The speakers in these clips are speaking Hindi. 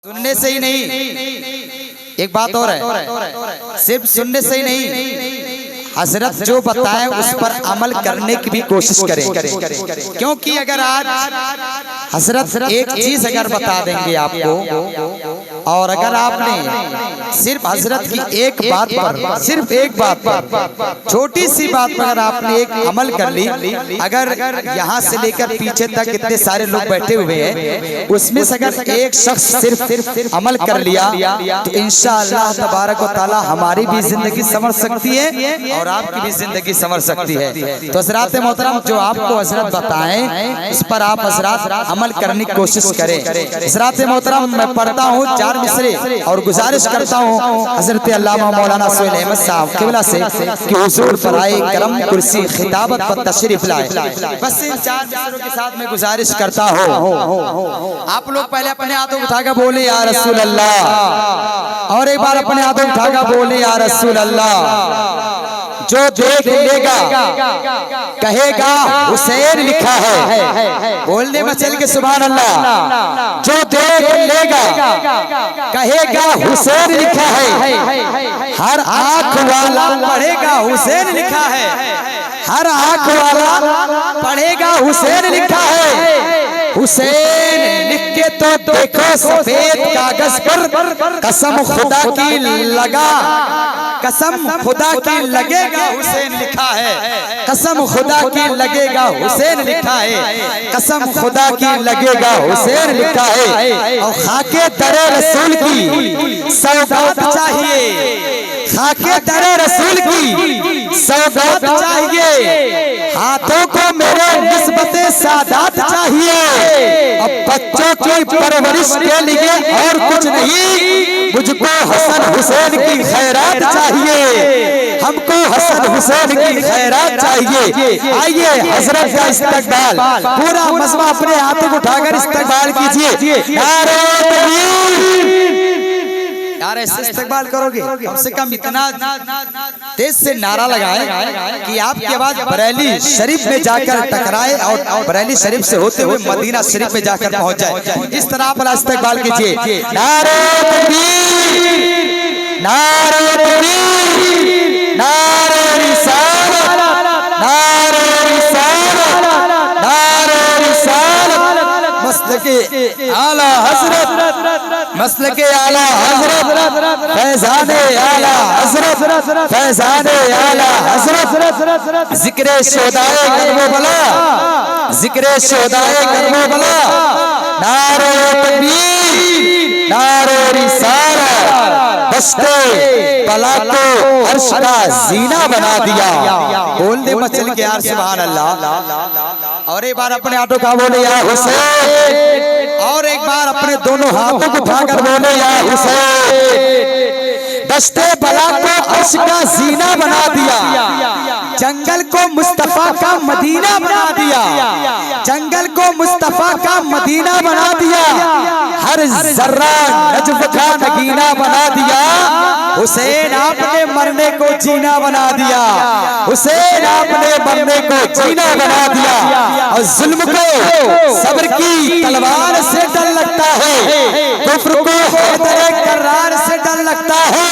सुनने से ही नहीं, एक बात और है, सिर्फ सुनने से ही नहीं, हजरत जो बताए उस पर अमल करने की भी कोशिश करें। क्योंकि अगर आज हजरत एक चीज अगर बता देंगे आपको और अगर आपने सिर्फ हजरत की एक बात पर, सिर्फ एक बात पर, छोटी सी बात पर अगर आपने एक अमल कर ली, अगर यहाँ से लेकर पीछे तक इतने सारे लोग बैठे हुए हैं, उसमें से अगर एक शख्स सिर्फ अमल कर लिया तो इंशाअल्लाह तबारक व तआला हमारी भी जिंदगी संवर सकती है और आपकी भी जिंदगी संवर सकती है। तो हज़रात मोहतरम, जो आपको हजरत बताएं उस पर आप हजरत अमल करने की कोशिश करें। हज़रात मोहतरम, मैं पढ़ता हूँ 4 मिसरे और गुजारिश करता हूँ हजरत अल्लामा मौलाना सुहेल अहमद साहब क़िबला से कि हुजूर पर आए करम कुर्सी खिताबत पर तशरीफ लाए। बस इन 4 मिसरों के साथ मैं गुजारिश करता हूँ, आप लोग पहले अपने हाथों उठाकर बोले या रसूल अल्लाह, और एक बार अपने हाथों उठाकर बोले या रसूल अल्लाह। जो देख लेगा कहेगा हुसैन लिखा है, बोलने में चल के सुभान अल्लाह। जो देख लेगा कहेगा हुसैन लिखा है, हर आंख वाला पढ़ेगा हुसैन लिखा है, हर आंख वाला पढ़ेगा हुसैन लिखा है। हुसैन लिख के तो देखो सफेद कागज पर, कसम खुदा की लगा, कसम खुदा की लगेगा हुसैन लिखा है, कसम खुदा की लगेगा हुसैन लिखा है, कसम खुदा की लगेगा हुसैन लिखा है। और खाके दरे रसूल की सौगात चाहिए, खाके दरे रसूल की सौगात चाहिए, हाथों को मेरे निस्बते सादात चाहिए। अब बच्चों की परवरिश के लिए और कुछ नहीं, मुझको हसन हुसैन की खैरात चाहिए, हमको हसन हुसैन की खैरात चाहिए। आइए हजरत का इस्तकबाल, पूरा मजमा अपने हाथों को उठाकर इस्तकबाल कीजिए। नारे तकबीर, यार ऐसे इस्तकबाल करोगे कम से कम इतना तेज से नारा लगाए कि आपकी आवाज बरेली शरीफ में जाकर टकराए और बरेली शरीफ से होते हुए मदीना शरीफ में जाकर पहुंच जाए। इस तरह आप इस्तकबाल कीजिए। नारे तकबीर, नारे तकबीर, नारे रिसालत, नारे रिसालत, नारे रिसालत, मसलके आला हजरत, मसलके आला हजरत, फैज़ाने आला हजरत, फैज़ाने आला हजरत, जिक्रे शोदाए करबला, जिक्रे शोदाए करबला, नारे तकबीर, नारे रिसालत, दस्ते बला को अर्श का जीना बना दिया। बोलने मचल के यार सुभान अल्लाह। और एक बार अपने हाथों का बोले या हुसैन, और एक बार अपने दोनों हाथों को उठाकर बोले या हुसैन। दस्ते बला को अर्श का जीना बना दिया, जंगल को मुस्तफा का मदीना बना दिया, जंगल को मुस्तफा का मदीना बना दिया, हर जर्रा नजफ का नगीना बना दिया। हुसैन आपने मरने को जीना बना दिया, हुसैन आपने मरने को जीना बना दिया। और जुल्म को सब्र की तलवार से डर लगता है, कुफ्र को हैदर करार से डर लगता है,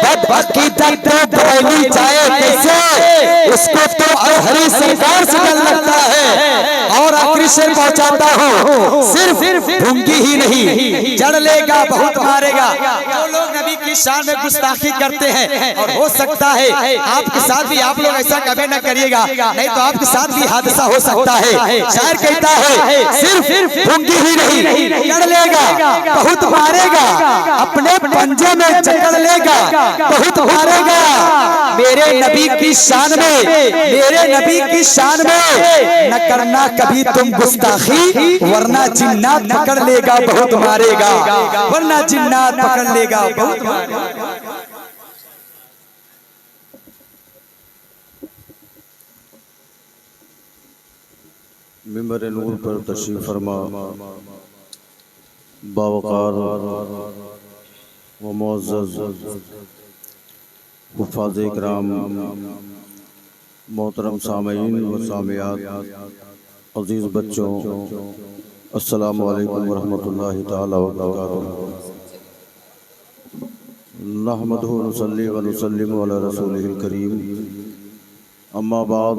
बदबख्ती तक तो बदली जाए कैसे, उसको तो हरी सरकार से डर लगता है। और आखिरी शेर पहुंचाता हूँ, सिर्फ ढूंगी ही नहीं जड़ लेगा बहुत मारेगा। जो लोग नबी की शान में गुस्ताखी करते हैं, और हो सकता है आपके साथ भी, आप लोग ऐसा कभी न करिएगा नहीं तो आपके साथ भी हादसा हो सकता है। शायर कहता है सिर्फ ढूंगी ही नहीं जड़ लेगा बहुत मारेगा, अपने पंजे में जकड़ लेगा बहुत मारेगा। मेरे नबी की शान में, मेरे नबी की शान में न करना कभी तुम गुस्ताखी, वरना जिन्नात पकड़ लेगा बहुत मारेगा, वरना जिन्नात पकड़ लेगा बहुत मारेगा। मिंबर नूर पर तशरीफ फरमा बावकार व मुअज़्ज़ज़ हुफ़ाज़ इकराम, मोहतरम सामईन व सामियात, अज़ीज़ बच्चों, अस्सलामु अलैकुम वरहमतुल्लाहि तआला व बरकातुहू। नहमदुहु व नुसल्ली व नुसल्लिमु अला रसूलिहिल करीम। अम्मा बाद,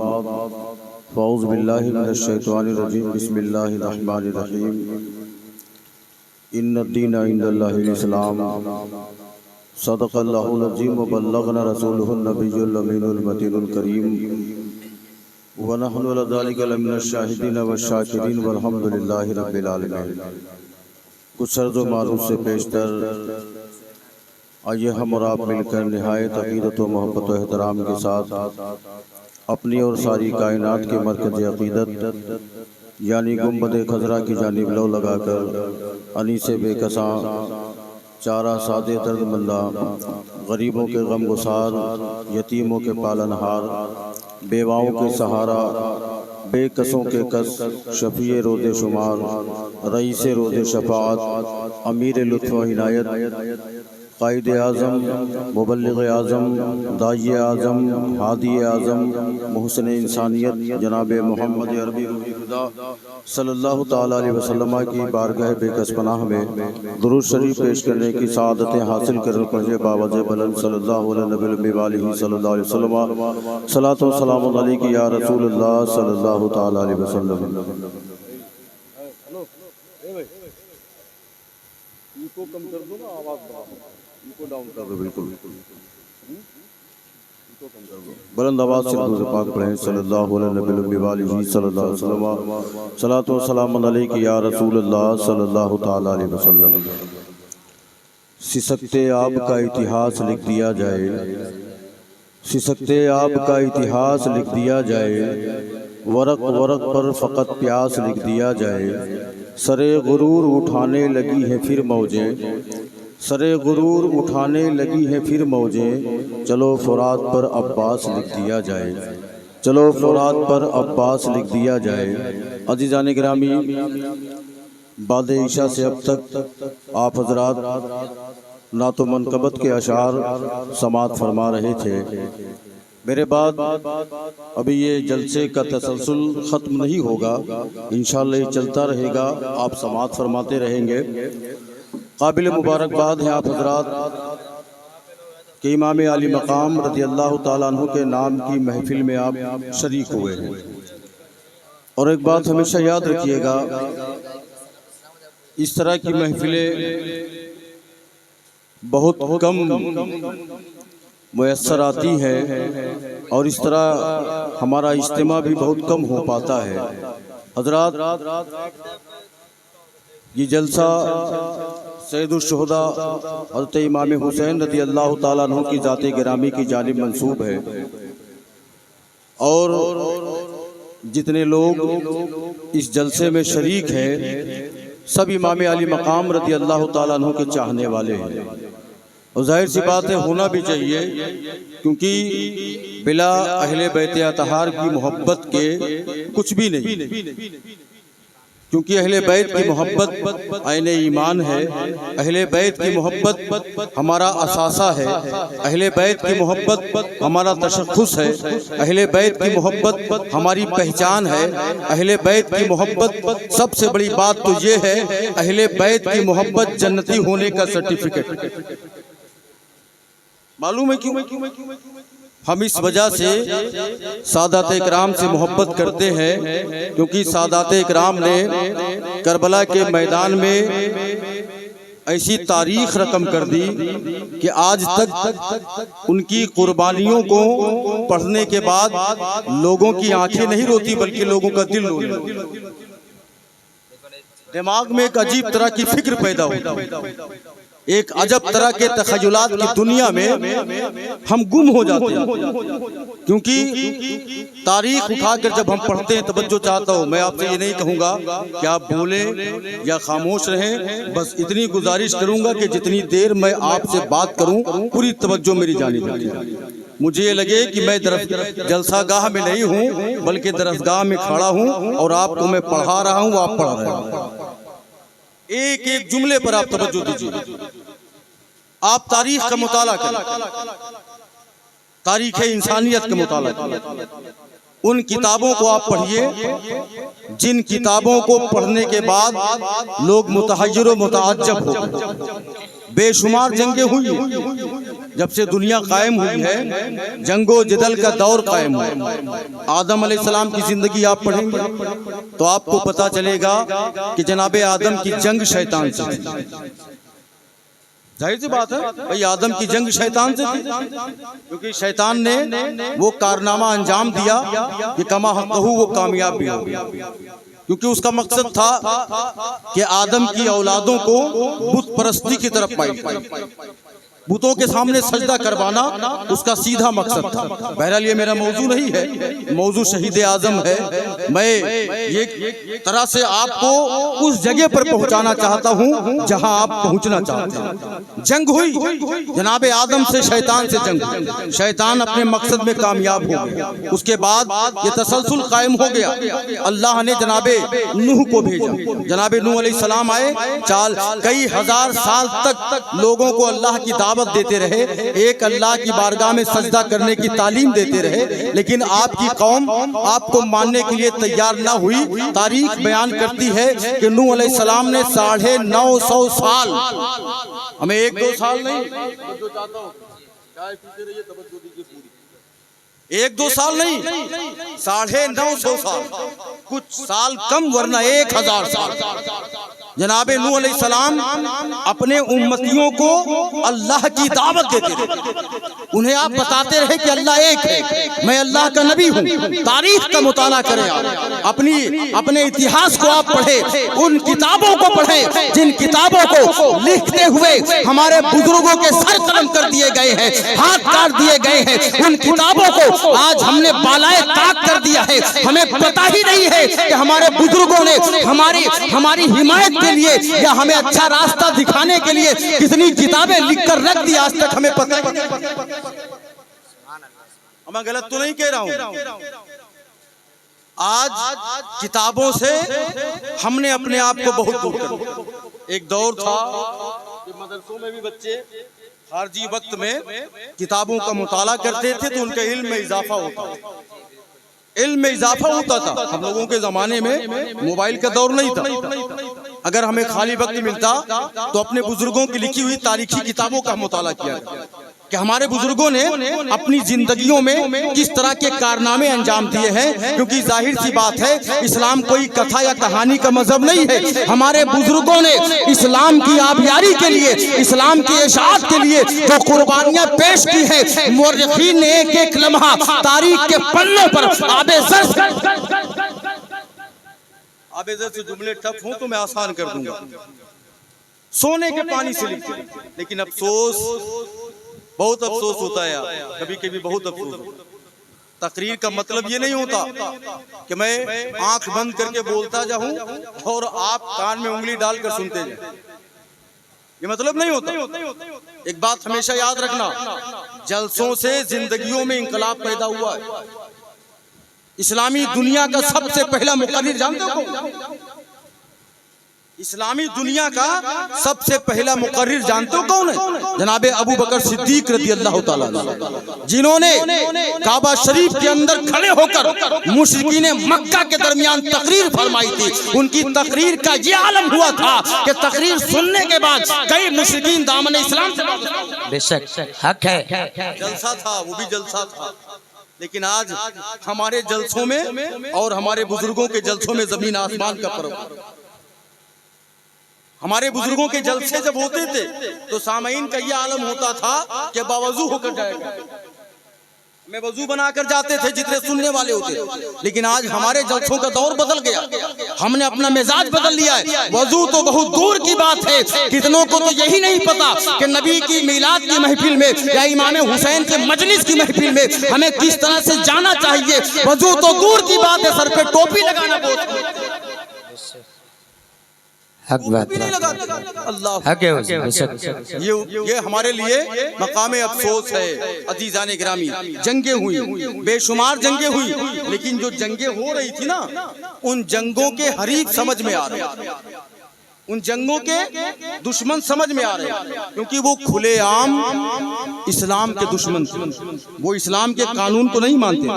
फ़अऊज़ु बिल्लाहि मिनश शैतानिर रजीम। बिस्मिल्लाहिर रहमानिर रहीम। इन्नद-दीन इंदल्लाहिल इस्लाम। सदक़ल्लाहुल अज़ीम व बल्लगना रसूलुहुन नबियुल अमीनुल मतीनुल करीम। व नहनु अला ज़ालिका लमिनश शाहिदीन व शाकिरीन वल्हम्दुलिल्लाहि रब्बिल आलमीन। कुछ अर्ज़ व मारूफ़ से पेशतर आइए हम और आप मिलकर निहायत अक़ीदत व मोहब्बत व एहतराम के साथ अपनी और सारी कायनात के मरकज़ अक़ीदत यानी गुंबद खज़रा की जानिब लो लगाकर अनीसे बेकसां चारा सादे दर्दमंदा गरीबों के गमगुसार, यतीमों के पालनहार, बेवाओं के सहारा, बेकसों के कस, शफ़ीए रोज़े शुमार, रईसे रोज़े शफ़ाअत, अमीर लुत्फ़ व इनायत, क़ाइद आज़म, मुबल्लिग़ आज़म, दाई आज़म, हादी आज़म, मुहसिन इंसानियत जनाब मोहम्मद अरबी खुदा सल्लल्लाहु ताला अलैहि वसल्लम की बारगाह बेकस पनाह में दुरूद शरीफ पेश करने की सआदतें हासिल करने पर बावज़ बुलंद सल्लल्लाहु अलैहि वसल्लम सलातो व सलाम अलैका या रसूलल्लाह सल्लल्लाहु ताला अलैहि वसल्लम। इको कम कर दो ना, आवाज़ बढ़ाओ, इको डाउन कर दो, बिल्कुल इको कम कर दो। बुलंद आवाज़ से दुरूद पाक पढ़ें सल्लल्लाहु अलैहि वसल्लम। सलातो व सलाम अलैका या रसूलल्लाह सल्लल्लाहु ताला अलैहि वसल्लम। सिसकते आब का इतिहास लिख दिया जाए, सिसकते आब का इतिहास लिख दिया जाए, वरक वरक पर फ़कत प्यास लिख दिया जाए। सरे गुरूर उठाने लगी है फिर मौजें, सरे गुरूर उठाने लगी है फिर मौजें, चलो फुरात पर अब्बास लिख दिया जाए, चलो फुरात पर अब्बास लिख दिया जाए। अज़ीज़ान गिरामी, बाद ईशा से अब तक आप हज़रात नातो मनकबत के अशार समात फरमा रहे थे। मेरे बाद अभी ये जलसे का तसलसल ख़त्म नहीं होगा, इंशाअल्लाह ये चलता रहेगा, आप समात फरमाते रहेंगे। काबिल मुबारकबाद है आप हज़रात कि इमाम आली मकाम रज़ी अल्लाह ताला अन्हु के नाम की महफिल में आप शरीक हुए हैं। और एक बात हमेशा याद रखिएगा, इस तरह की महफिलें बहुत कम मुयस्सर आती है और इस तरह हमारा इज्तिमा भी बहुत कम हो पाता है। हज़रात, ये जलसा सैयदुश्शुहदा हज़रत इमाम हुसैन रज़ी अल्लाह ताला अन्हु की ज़ात गिरामी की जानिब मंसूब है और जितने लोग इस जलसे में शरीक हैं सब इमाम आली मकाम रज़ी अल्लाह ताला अन्हु के चाहने वाले हैं। और जाहिर सी बात है, होना भी चाहिए, क्योंकि बिला अहले बैत अतहार की मोहब्बत के कुछ भी नहीं, क्योंकि अहले बैत की मोहब्बत आईने ईमान है, अहले बैत की मोहब्बत हमारा असासा है, अहले बैत की मोहब्बत हमारा तशख़्ख़ुस है, अहले बैत की मोहब्बत हमारी पहचान है, अहले बैत की मोहब्बत सबसे बड़ी बात तो ये है, अहले बैत की मोहब्बत जन्नती होने का सर्टिफिकेट। मालूम है क्यों? हम इस वजह से सादात इकराम से मोहब्बत करते हैं, क्योंकि सादात इकराम ने करबला के मैदान में ऐसी तारीख रकम कर दी कि आज तक उनकी कुर्बानियों को पढ़ने के बाद लोगों की आंखें नहीं रोती, बल्कि लोगों का दिल रोने लगता, दिमाग में एक अजीब तरह की फिक्र पैदा होती, एक अजब तरह के तखय्युलात की दुनिया में हम गुम हो जाते हैं। क्योंकि तारीख उठाकर जब हम पढ़ते हैं, तवज्जो चाहता हूँ, मैं आपसे ये नहीं कहूँगा कि आप बोलें या खामोश रहें, बस इतनी गुजारिश करूँगा कि जितनी देर मैं आपसे बात करूँ पूरी तवज्जो मेरी जानिब रखिए। मुझे ये लगे कि मैं जलसागाह में नहीं हूँ, बल्कि दरसगाह में खड़ा हूँ और आपको मैं पढ़ा रहा हूँ, आप पढ़ रहे हैं। एक एक जुमले पर आप तवज्जो दीजिए। आप तारीख का मुताला करें, तारीख इंसानियत का मुताला करें, उन किताबों को आप पढ़िए जिन किताबों को पढ़ने के बाद लोग मुतहज्जिर व मुतअज्जब हो गए। बेशुमार जंगें हुई जब से दुनिया कायम हुई है, जंगो जदल का दौर कायम हुआ। आदम अलैहिस्सलाम की जिंदगी आप पढ़ेंगे तो आपको पता चलेगा कि जनाबे आदम की जंग शैतान से थी। जाहिर सी बात है भाई, आदम की जंग शैतान से थी, क्योंकि शैतान ने वो कारनामा अंजाम दिया कि कमा हक़हू वो कामयाब भी हो गया, क्योंकि उसका मकसद था कि आदम की औलादों को बुत परस्ती की तरफ माइल, बुतों के सामने सजदा करवाना उसका सीधा मकसद था। बहरहाल ये मेरा मौजू नहीं है, मौजू शहीद आजम है। मैं ये तरह से आपको उस जगह पर पहुंचाना चाहता हूं जहां आप पहुंचना चाहते हैं। जंग हुई जनाबे आदम से, शैतान से जंग हुई। शैतान अपने मकसद में कामयाब हो गया। उसके बाद ये तसलसल कायम हो गया। अल्लाह ने जनाबे नूह को भेजा। जनाबे नूह अलैहिस्सलाम आए, कई हजार साल तक लोगों को अल्लाह की दावत देते रहे, एक अल्लाह की बारगाह में सजदा करने की तालीम देते रहे, लेकिन आपकी कौम आपको मानने के लिए तैयार ना हुई। तारीख बयान करती है कि नूह अलैहिस्सलाम ने 950 साल, हमें 1-2 साल नहीं, 1-2 साल नहीं, 950 साल, कुछ साल कम वरना 1000 साल जनाबे नूह अलैहिस्सलाम अपने उम्मतियों को अल्लाह की दावत देते रहे। उन्हें आप बताते रहे कि अल्लाह एक है, मैं अल्लाह का नबी हूँ। तारीख का मुताला करें आप, अपने इतिहास को आप पढ़े, उन किताबों को पढ़े जिन किताबों को लिखते हुए हमारे बुजुर्गों के सर कलम कर दिए गए हैं, हाथ काट दिए गए हैं। उन किताबों को आज हमने बालाए ताक कर दिया है। हमें पता ही नहीं है कि हमारे बुजुर्गों ने हमारी हिमायत के लिए या हमें अच्छा रास्ता दिखाने के लिए कितनी किताबें लिखकर रख दी, आज तक हमें पता नहीं। मैं गलत तो नहीं कह रहा हूं। आज किताबों से हमने अपने आप को बहुत दूर कर दिया। एक दौर था कि मदरसों में भी बच्चे खारजी वक्त में किताबों का मुताला करते थे तो उनके इल्म में इजाफा होता था। इल्म में इजाफा होता था। हम लोगों के जमाने में मोबाइल का दौर नहीं था। अगर हमें खाली वक्त मिलता तो अपने बुजुर्गों की लिखी हुई तारीखी किताबों का मुताला किया कि हमारे बुजुर्गों ने अपनी जिंदगियों में किस तरह के कारनामे अंजाम दिए हैं। क्योंकि जाहिर सी बात है, इस्लाम कोई कथा या कहानी का मजहब नहीं है। हमारे बुजुर्गों ने इस्लाम की आबियारी के लिए, इस्लाम की इशाअत के लिए जो कुर्बानियां पेश की है, मुर्रिखीन ने एक एक लम्हा तारीख के पन्नों पर आबेज़र से जुमले टफ हो तो मैं आसान कर दूंगा। सोने के पानी से लिखते, लेकिन अफसोस, बहुत अफसोस होता है यार, कभी कभी बहुत अफसोस। तकरीर का मतलब ये नहीं होता कि मैं आंख बंद करके बोलता जाऊं और आप कान में उंगली डालकर सुनते जाएं, ये मतलब नहीं होता। एक बात हमेशा याद रखना, जलसों से जिंदगियों में इंकलाब पैदा हुआ है। इस्लामी दुनिया का सबसे पहला मुकर्रिर जानते हो? इस्लामी दुनिया का सबसे पहला मुकर्रिर जानते हो कौन है? जनाबे अबू बकर सिद्दीक रज़ियल्लाहु ताला, जिन्होंने काबा शरीफ के अंदर खड़े होकर मुशरिकीन मक्का के दरमियान तकरीर फरमाई थी। उनकी तकरीर का ये आलम हुआ था कि तकरीर सुनने के बाद कई मुशरिकीन दामन इस्लाम से, बेशक हक है, जलसा था, वो भी जलसा था। लेकिन आज हमारे जलसों में और हमारे बुजुर्गों के जलसों में जमीन आसमान का फर्क। हमारे बुजुर्गों के जलसे जब होते थे तो सामईन का यह आलम होता था कि बावजू होकर जाएगा, में वजू बनाकर जाते थे जितने सुनने वाले होते। लेकिन आज हमारे जलसों का दौर बदल गया, हमने अपना मिजाज बदल लिया है। वजू तो बहुत दूर की बात है, कितनों को तो यही नहीं पता कि नबी की मिलाद की महफिल में या इमाम हुसैन के मजलिस की महफिल में हमें किस तरह से जाना चाहिए। वजू तो दूर की बात है, सर पे टोपी लगाना बहुत हक बात, अल्लाह हक है। ये हमारे लिए मकामे अफसोस है। अजीजाने गिरामी, जंगें हुई, बेशुमार जंगें हुई, लेकिन जो जंगें हो रही थी ना, उन जंगों के हरीफ समझ में आ रहे। उन जंगों के दुश्मन समझ में आ रहे हैं, क्योंकि वो खुलेआम इस्लाम के दुश्मन थे। वो इस्लाम के कानून को नहीं मानते,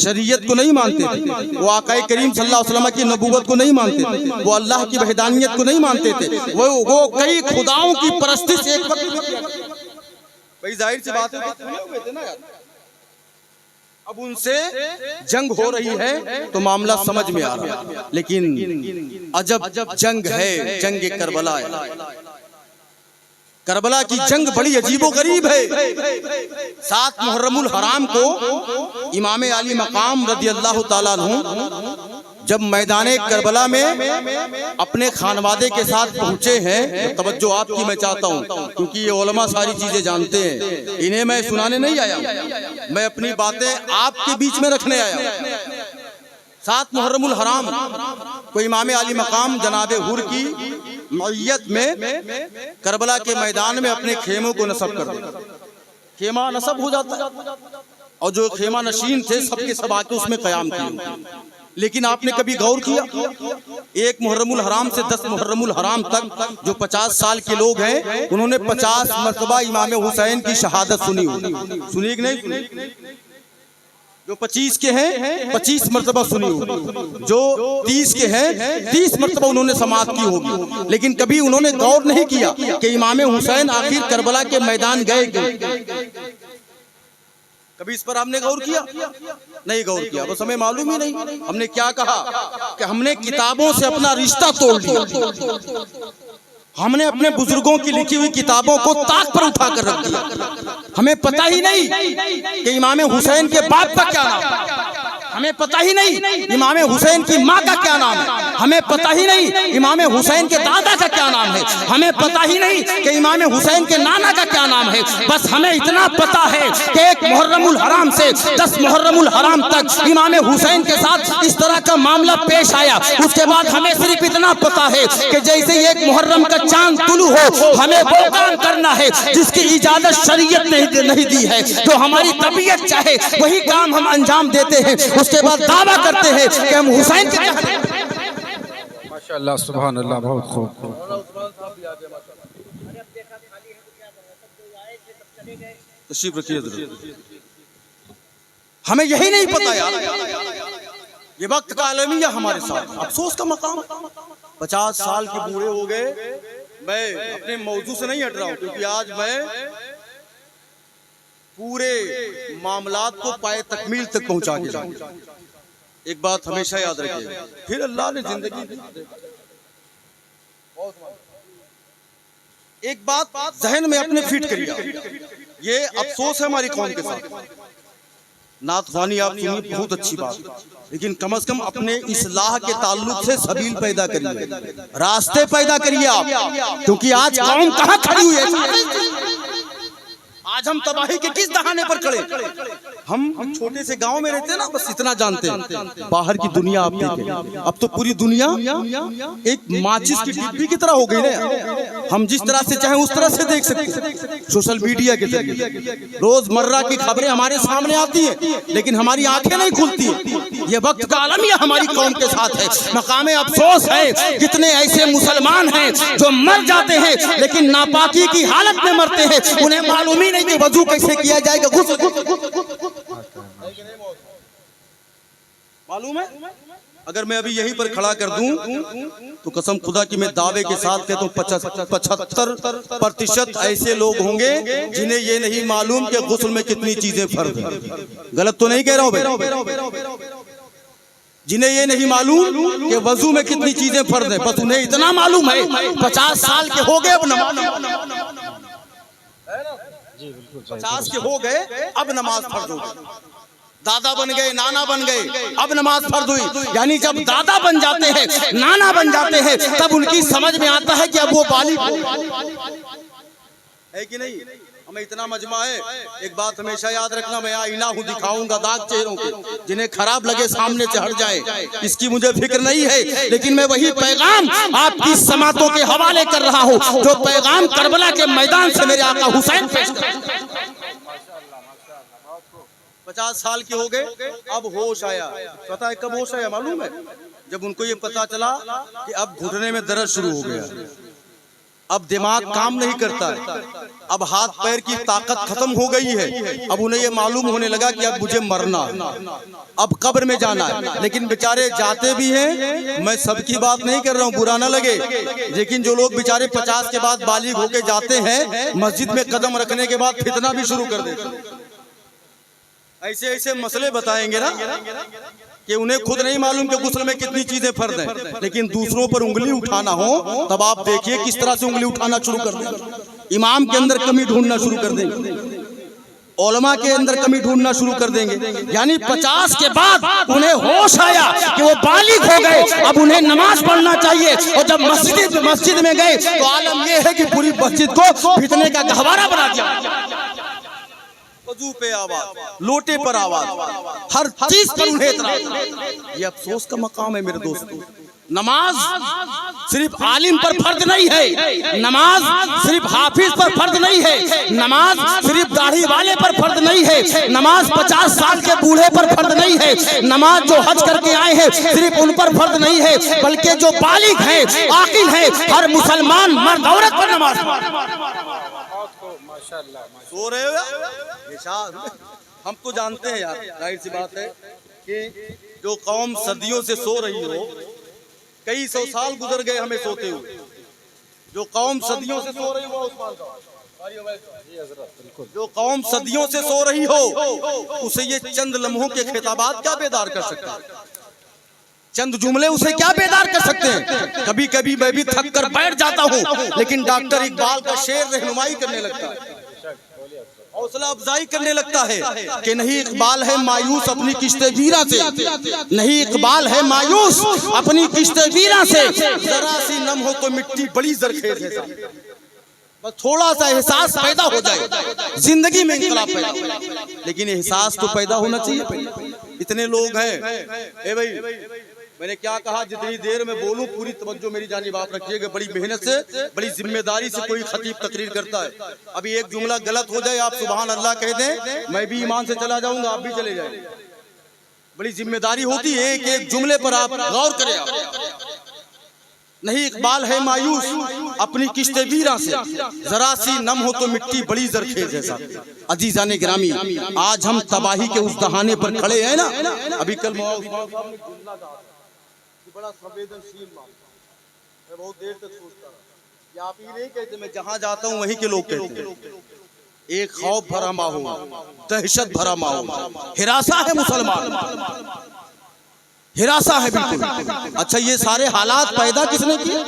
शरीयत को नहीं मानते थे, वो आका करीम सल्लल्लाहु अलैहि वसल्लम की नबूवत को नहीं मानते थे, वो अल्लाह की वहदानियत को नहीं मानते थे, वो कई खुदाओं की परस्तिश एक वक्त में किया करते थे। भाई जाहिर सी बात है, हुए थे ना यार। अब उनसे जंग हो रही है तो मामला समझ में आ रहा है, लेकिन अजब जंग है, जंग करबला है। करबला की जंग बड़ी अजीबो गरीब है। 7 मुहर्रमुल हराम को इमाम आली मकाम रज़ी अल्लाह ताला अन्हु जब मैदाने करबला में अपने खानवादे के साथ पहुंचे हैं, तो तवज्जो आपकी मैं चाहता हूं, क्योंकि ये उलमा सारी चीजें जानते हैं, इन्हें मैं सुनाने नहीं आया, मैं अपनी बातें आपके बीच में रखने आया। 7 मुहर्रमुल हराम को इमाम आली मकाम जनाबे हुर की मय्यत में करबला के मैदान में अपने खेमों को नस्ब कर दिया। खेमा नस्ब हो जाता है और जो खेमा नशीन थे सबके सब आके उसमें कयाम किए। लेकिन आपने कभी गौर किया, 1 मुहर्रमुल हराम से 10 मुहर्रमुल हराम तक जो 50 साल के लोग हैं, उन्होंने 50 मरतबा इमाम हुसैन की शहादत सुनी कि नहीं सुनी? जो 25 के हैं 25 मरतबा सुनी होगी, जो 30 के हैं 30 मरतबा उन्होंने समाअत की होगी। लेकिन कभी उन्होंने गौर नहीं किया कि इमाम हुसैन आखिर करबला के मैदान गए। कभी इस पर हमने गौर किया? नहीं गौर किया, बस हमें मालूम ही नहीं। हमने क्या कहा कि हमने किताबों से अपना रिश्ता तोड़ दिया, हमने अपने बुजुर्गों की लिखी हुई किताबों को ताक पर उठा कर रख दिया। हमें पता ही नहीं कि इमाम हुसैन के बाप का क्या नाम है, हमें पता ही नहीं इमाम हुसैन की माँ का क्या नाम है, हमें पता ही नहीं इमाम हुसैन के दादा का क्या नाम है, हमें पता ही नहीं कि इमाम हुसैन के नाना का क्या नाम है। बस हमें इतना पता है कि 1 मुहर्रमुल हराम से 10 मुहर्रमुल हराम तक इमाम हुसैन के साथ इस तरह का मामला पेश आया। उसके बाद हमें सिर्फ इतना पता है कि जैसे 1 मुहर्रम का चांद तुलू हो, हमें वो काम करना है जिसकी इजाजत शरीयत नहीं दी है, जो हमारी तबीयत चाहे वही काम हम अंजाम देते हैं। उसके बाद दावा करते हैं कि हम हुसैन के माशाअल्लाह सुभान अल्लाह, बहुत खूब। तशरीफ रखिए। हमें यही नहीं पता यार, ये वक्त का आलमिया हमारे साथ अफसोस का मकाम। 50 साल के बूढ़े हो गए। मैं अपने मौजू से नहीं हट रहा हूँ, क्योंकि आज मैं पूरे मामलात को पाए तकमील तक पहुंचा के जाऊंगा। एक बात हमेशा याद रखिए, फिर अल्लाह ने जिंदगी दी। एक बात जहन में अपने फिट करिए, ये अफसोस है हमारी कौम के साथ। नातवानी आप सुनिए, बहुत अच्छी बात, लेकिन कम से कम अपने इस्लाह के ताल्लुक से सबील पैदा करिए, रास्ते पैदा करिए आप, क्योंकि आज कौम कहाँ खड़ी हुई है। आज हम तबाही के किस दहाने पर खड़े? हम छोटे से गांव में रहते हैं ना, बस इतना जानते हैं। बाहर की दुनिया आप देखें, अब तो पूरी दुनिया एक माचिस की डिब्बी की तरह हो गई ना। हम जिस तरह से चाहे उस तरह से देख सकते हैं। सोशल मीडिया के जरिए रोजमर्रा की खबरें हमारे सामने आती हैं, लेकिन हमारी आंखें नहीं खुलती है। ये वक्त का आलमिया हमारी कौम के साथ है। मकामे अफसोस है, कितने ऐसे मुसलमान हैं जो मर जाते हैं लेकिन नापाकी की हालत में मरते हैं। उन्हें मालूम ही नहीं कि वजू कैसे किया जाएगा। मालूम है? अगर मैं अभी यहीं पर खड़ा कर दूं तो कसम खुदा की मैं दावे के साथ कहता हूं 75% ऐसे लोग होंगे जिन्हें ये नहीं मालूम कि गुस्ल में कितनी चीजें फर्ज हैं। गलत तो नहीं कह रहा हूं भाई? जिन्हें ये नहीं मालूम कि वजू में कितनी चीजें फर्ज हैं, बस उन्हें इतना मालूम है 50 साल के हो गए अब 50 के हो गए अब नमाज फर्ज हो गई। दादा बन गए, नाना बन गए, अब नमाज फर्ज हुई। यानी जब दादा बन जाते हैं, नाना बन जाते हैं, तब उनकी समझ में आता है कि अब वो बालिग है कि नहीं। हमें इतना मजमा है। एक बात हमेशा याद रखना, मैं आईना हूँ, दिखाऊंगा दाग चेहरों के, जिन्हें खराब लगे सामने से हट जाए, इसकी मुझे फिक्र नहीं है। लेकिन मैं वही पैगाम आपकी समातों के हवाले कर रहा हूँ जो पैगाम करबला के मैदान से मेरे आका हुसैन पेश कर। 50 साल के हो गए, अब होश आया। पता है कब होश आया मालूम है? जब उनको ये पता चला कि अब घुटने में दर्द शुरू हो गया, अब दिमाग काम नहीं करता है, अब हाथ पैर की ताकत खत्म हो गई है, अब उन्हें ये मालूम होने लगा कि अब मुझे मरना है, अब कब्र में जाना है। लेकिन बेचारे जाते भी हैं, मैं सबकी बात नहीं कर रहा हूँ, बुरा ना लगे, लेकिन जो लोग बेचारे 50 के बाद बालिग होके जाते हैं, मस्जिद में कदम रखने के बाद फितना भी शुरू कर देते हैं। ऐसे ऐसे मसले बताएंगे ना कि उन्हें खुद नहीं मालूम कि गुस्ल में कितनी चीजें फर्ज हैं, लेकिन दूसरों पर उंगली उठाना हो तब आप देखिए किस तरह से उंगली उठाना शुरू कर देंगे। इमाम के अंदर कमी ढूंढना शुरू कर देंगे, उलमा के अंदर कमी ढूंढना शुरू कर देंगे। यानी 50 के बाद उन्हें होश आया कि वो बालिग हो गए, अब उन्हें नमाज पढ़ना चाहिए। और जब मस्जिद में गए तो आलम यह है कि पूरी मस्जिद को फितने का गहवारा बना दिया। वजू पे आवाज, लोटे पर आवाज, हर चीज पर उन्हें इतराज। ये अफसोस का मकाम है मेरे दोस्तों। नमाज सिर्फ आलिम पर फर्ज नहीं है, नमाज सिर्फ हाफिज पर फर्ज नहीं है, नमाज सिर्फ दाढ़ी वाले पर फर्ज नहीं है, नमाज 50 साल के बूढ़े पर फर्ज नहीं है, नमाज जो हज करके आए हैं सिर्फ उन पर फर्ज नहीं है, बल्कि जो बालिग है, आकिल है, हर मुसलमान मर्द औरत पर नमाज। सो रहे हो? हम तो जानते हैं यार, जाहिर सी बात है कि जो कौम सदियों से सो रही हो, कई 100 साल गुजर गए हमें सोते हुए, जो कौम सदियों से सो रही हो, जो कौम सदियों से सो रही हो, उसे ये चंद लम्हों के खिताबात क्या बेदार कर सकता है? चंद जुमले उसे क्या बेदार कर सकते हैं? कभी कभी मैं भी थक कर बैठ जाता हूँ, लेकिन डॉक्टर इकबाल का शेर रहनुमाई करने लगता है, हौसला अफजाई करने लगता है कि नहीं इकबाल है मायूस अपनी किश्ते वीरा से, नहीं इकबाल है मायूस अपनी किश्ते वीरा से, जरा सी नम हो तो मिट्टी बड़ी जरखेज है। बस थोड़ा सा एहसास पैदा हो जाए, जिंदगी में इंकलाब पैदा हो जाए। लेकिन एहसास तो पैदा होना चाहिए। इतने लोग हैं, ए भाई मैंने क्या कहा, जितनी देर में बोलूं पूरी तवज्जो मेरी जानिब आप रखिएगा। बड़ी मेहनत से, बड़ी जिम्मेदारी से कोई खतीब तकरीर करता है। अभी एक जुमला गलत हो जाए, आप सुभान अल्लाह कह दें, मैं भी ईमान से चला जाऊंगा, आप भी चले जाएंगे। बड़ी जिम्मेदारी होती है, एक जुमले पर आप गौर करें। नहीं इकबाल है मायूस अपनी किश्ते वीरा से, जरा सी नम हो तो मिट्टी बड़ी जरखेज है। अजीजाने गिरामी, आज हम तबाही के उस दहाने पर खड़े हैं ना। अभी कल बड़ा संवेदनशील मामला, मैं बहुत देर तक सोचता रहा। ये आप ही नहीं कहते, मैं जहां जाता हूं वहीं के लोग कहते हैं। एक खौफ भरा माहौल, दहशत भरा माहौल, हिरासा है मुसलमान, हिरासा है बिल्कुल। अच्छा, ये सारे हालात पैदा किसने किए?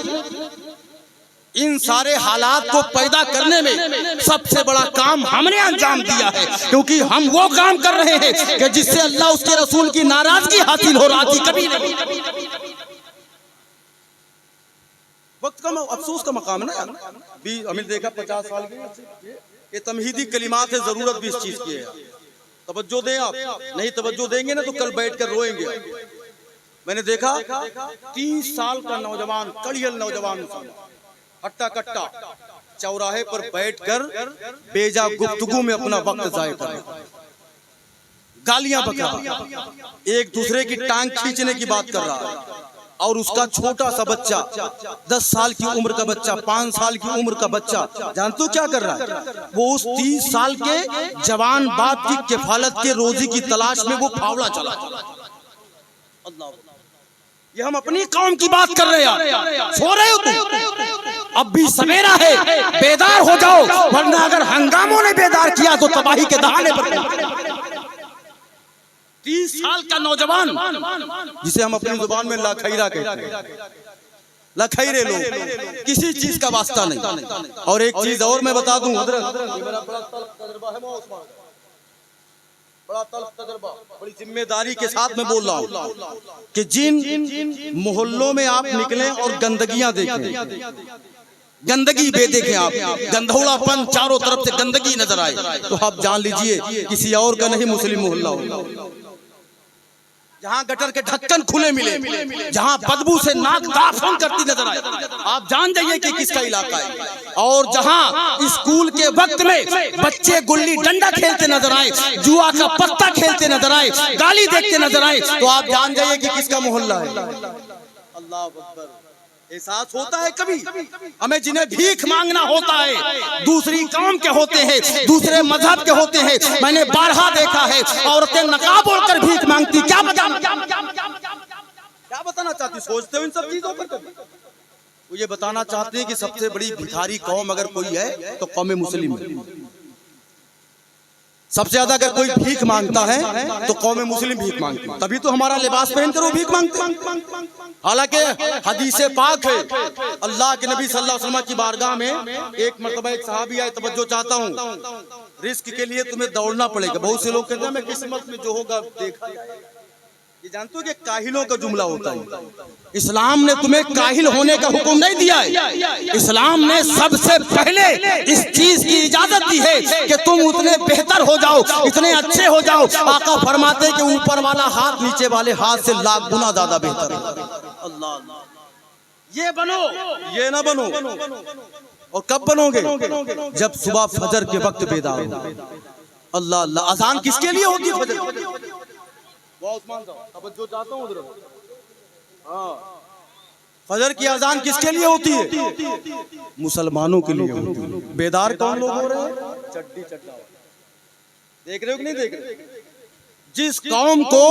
इन सारे हालात को पैदा करने में सबसे बड़ा काम हमने अंजाम दिया है, क्योंकि हम वो काम कर रहे हैं कि जिससे अल्लाह उसके रसूल की नाराजगी हासिल हो रहा थी, कभी नहीं। वक्त का अफसोस का मकाम है ना। भी हमें देखा 50 साल के ये तमहीदी कलिमात है, जरूरत भी इस चीज की है। तवज्जो दें आप, नहीं तवज्जो देंगे ना तो कल बैठ कर रोएंगे। मैंने देखा 30 साल का नौजवान, कड़ियल नौजवान, हट्टा कट्टा चौराहे पर बैठकर बेजा गुफ्तगू में अपना वक्त जाया कर रहा, गालियां बक रहा, एक दूसरे की टांग खींचने की बात कर रहा। और उसका छोटा सा बच्चा, 10 साल की उम्र का बच्चा, 5 साल की उम्र का बच्चा, जानते हो क्या कर रहा है? वो उस 30 साल के जवान बाप की किफालत के रोजी की तलाश में वो फावड़ा चला। ये हम अपनी कौम की बात कर रहे हैं। सो रहे हो तुम? अब भी सवेरा है, बेदार हो जाओ, वरना अगर हंगामों ने बेदार किया तो तबाही के दहाने पर। 30 साल का नौजवान, जिसे हम अपनी जुबान में लाखैरा कहते हैं, लखैरे लोग, किसी चीज का वास्ता नहीं। और एक चीज और मैं बता दूं, बड़ा तल्ख तजर्बा, बड़ी जिम्मेदारी के साथ मैं बोल रहा हूँ कि जिन मोहल्लों में आप निकलें और गंदगियां देखें, गंदगी देखें आप, गंधौड़ापन चारों तरफ से गंदगी नजर आए, तो आप जान लीजिए किसी और का नहीं, मुस्लिम मोहल्ला होगा। जहाँ गटर के ढक्कन खुले मिले, जहाँ बदबू से नाक दाफन करती नजर आए, आप जान जाइए कि किसका इलाका है। और जहाँ स्कूल के वक्त में बच्चे गुल्ली डंडा खेलते नजर आए, जुआ का पत्ता खेलते नजर आए, गाली देखते नजर आए, तो आप जान जाइए कि किसका मोहल्ला है। अल्लाह अकबर। एहसास होता है कभी हमें जिन्हें भीख मांगना होता है, दूसरी कौम के होते हैं, दूसरे मजहब के होते हैं, मैंने बारहा देखा है औरतें नकाब ओढ़कर भीख मांगती। क्या बताना चाहती, सोचते हो इन सब चीजों पर कभी? वो ये बताना चाहते हैं कि सबसे बड़ी भिखारी कौम अगर कोई है तो कौम मुस्लिम है। सबसे ज्यादा अगर कोई भीख मांगता है तो कौम मुस्लिम भीख मांगती है, तभी तो हमारा लिबास पहनकर वो भीख मांगते हैं। हालांकि हदीस पाक है, अल्लाह के नबी सल्लल्लाहु अलैहि वसल्लम की बारगाह में एक मर्तबा एक सहाबी आए, तवज्जो चाहता हूँ, रिस्क के लिए तुम्हें दौड़ना पड़ेगा। बहुत से लोग कहते हैं मैं किस्मत में जो होगा देखा। ये जानते हो कि काहिलों का जुमला होता है। इस्लाम ने तुम्हें काहिल होने का हुक्म नहीं दिया है। इस्लाम ने सबसे पहले इस चीज की इजाजत दी है कि तुम उतने बेहतर हो जाओ, इतने अच्छे हो जाओ। आका फरमाते कि ऊपर वाला हाथ नीचे वाले हाथ से लाख गुना ज्यादा बेहतर है। अल्लाह, ये बनो, ये ना बनो। और कब बनोगे? जब सुबह फजर के वक्त बेदार हो। अल्लाह अल्लाह। अजान किसके लिए होती है? फजर। फजर की अजान किसके लिए होती है? मुसलमानों के लिए होती है। बेदार कौन लोग हो रहे हैं? चड्डी चड्डा। देख रहे हो कि नहीं देख रहे? जिस कौम को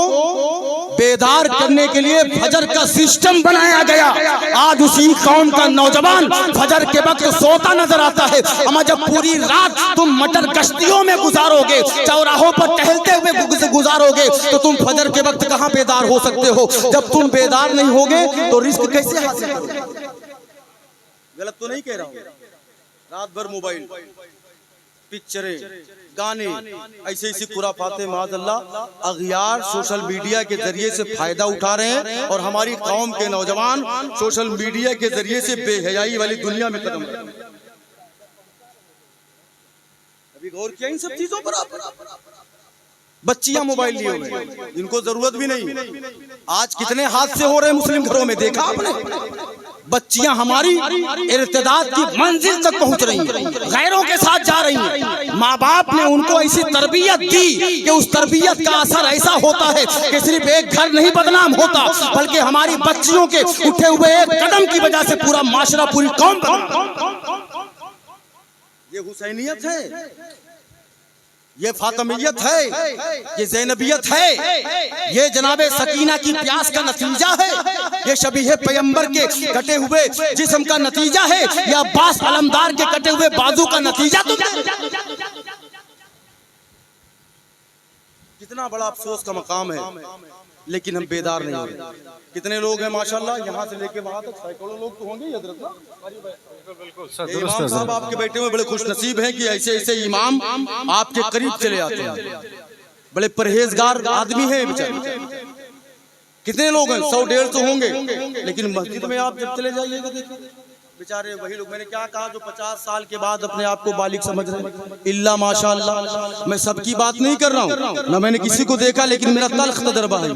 बेदार करने के लिए फजर का सिस्टम बनाया गया, आज उसी कौम का नौजवान फजर के वक्त सोता नजर आता है। अमा जब पूरी रात तुम मटर कश्तियों में गुजारोगे, चौराहों पर टहलते हुए गुजारोगे, तो तुम फजर के वक्त कहां बेदार हो सकते हो? जब तुम बेदार नहीं होगे तो रिस्क कैसे हासिल करोगे? गलत तो नहीं कह रहा हूं? रात भर मोबाइल, पिक्चरें, गाने, ऐसे ऐसी खुराफाते माज़अल्लाह अग़ियार सोशल मीडिया के जरिए से फायदा उठा रहे हैं, और हमारी कौम के नौजवान सोशल मीडिया के जरिए से बेहयाई वाली दुनिया में कदम रख रहे हैं। अभी गौर किया इन सब चीजों पर? बच्चियां मोबाइल लिए हुए, जिनको जरूरत भी नहीं। आज कितने हादसे हो रहे हैं मुस्लिम घरों में, देखा आपने? बच्चियां हमारी इर्तिदाद की मंजिल तक पहुंच रही हैं, गैरों के साथ जा रही हैं। माँ बाप ने उनको ऐसी तरबियत दी कि उस तरबियत का असर ऐसा होता है कि सिर्फ एक घर नहीं बदनाम होता, बल्कि हमारी बच्चियों के उठे हुए एक कदम की वजह से पूरा माशरा, पूरी कौम बदनाम। ये हुसैनियत है, ये फातिमियत है, ये ज़ैनबियत है, ये जनाबे सकीना की प्यास का नतीजा है, ये शबीह पैगंबर के कटे हुए जिस्म का नतीजा है, या अब्बास अलमदार के कटे हुए बाजू का नतीजा। तो कितना बड़ा अफसोस का मकाम है, लेकिन हम बेदार नहीं हो रहे। कितने लोग हैं माशाल्लाह, यहाँ से लेके वहां तक सैकड़ों लोग तो होंगे। इमाम साहब आपके बैठे हुए बड़े खुश नसीब हैं कि ऐसे ऐसे इमाम आपके करीब चले आते हैं। बड़े परहेजगार आदमी हैं बेचारे। कितने लोग हैं? 100-150 होंगे, लेकिन मस्जिद में आप जब चले जाइएगा देखिए बेचारे वही लोग। मैंने क्या कहा, जो 50 साल के बाद अपने आप को बालिग समझ रहे हैं। इल्ला माशाअल्लाह। मैं सबकी बात नहीं कर रहा हूँ, ना मैंने किसी को देखा, लेकिन मेरा तल्ख तजर्बा है।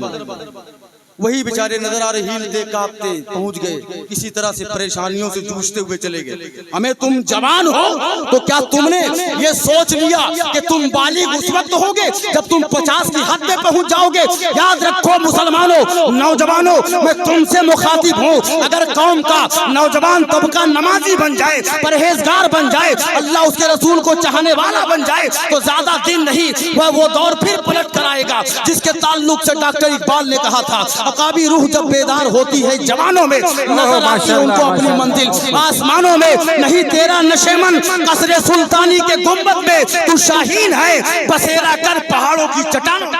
वही बेचारे नजर आ रहे, हिलते कांपते पहुंच गए, किसी तरह से परेशानियों से जूझते हुए चले गए। हमें तुम जवान हो तो क्या तुमने ये सोच लिया कि तुम बालिग उस वक्त होगे जब तुम 50 की हद में पहुंच जाओगे? याद रखो मुसलमानों, नौजवानों, मैं तुमसे मुखातिब हूँ। अगर कौम का नौजवान तबका नमाजी बन जाए, परहेजगार बन जाए, अल्लाह उसके रसूल को चाहने वाला बन जाए, तो ज्यादा दिन नहीं वह वो दौर फिर पलट कर आएगा जिसके ताल्लुक से डॉक्टर इकबाल ने कहा था, अकाबी रूह जब बेदार होती है जवानों में, नजर आती है उनको अपनी मंजिल आसमानों में। नहीं तेरा नशेमन कसरे सुल्तानी के गुंबद में, तू शाहीन है बसेरा कर पहाड़ों की चट्टानों।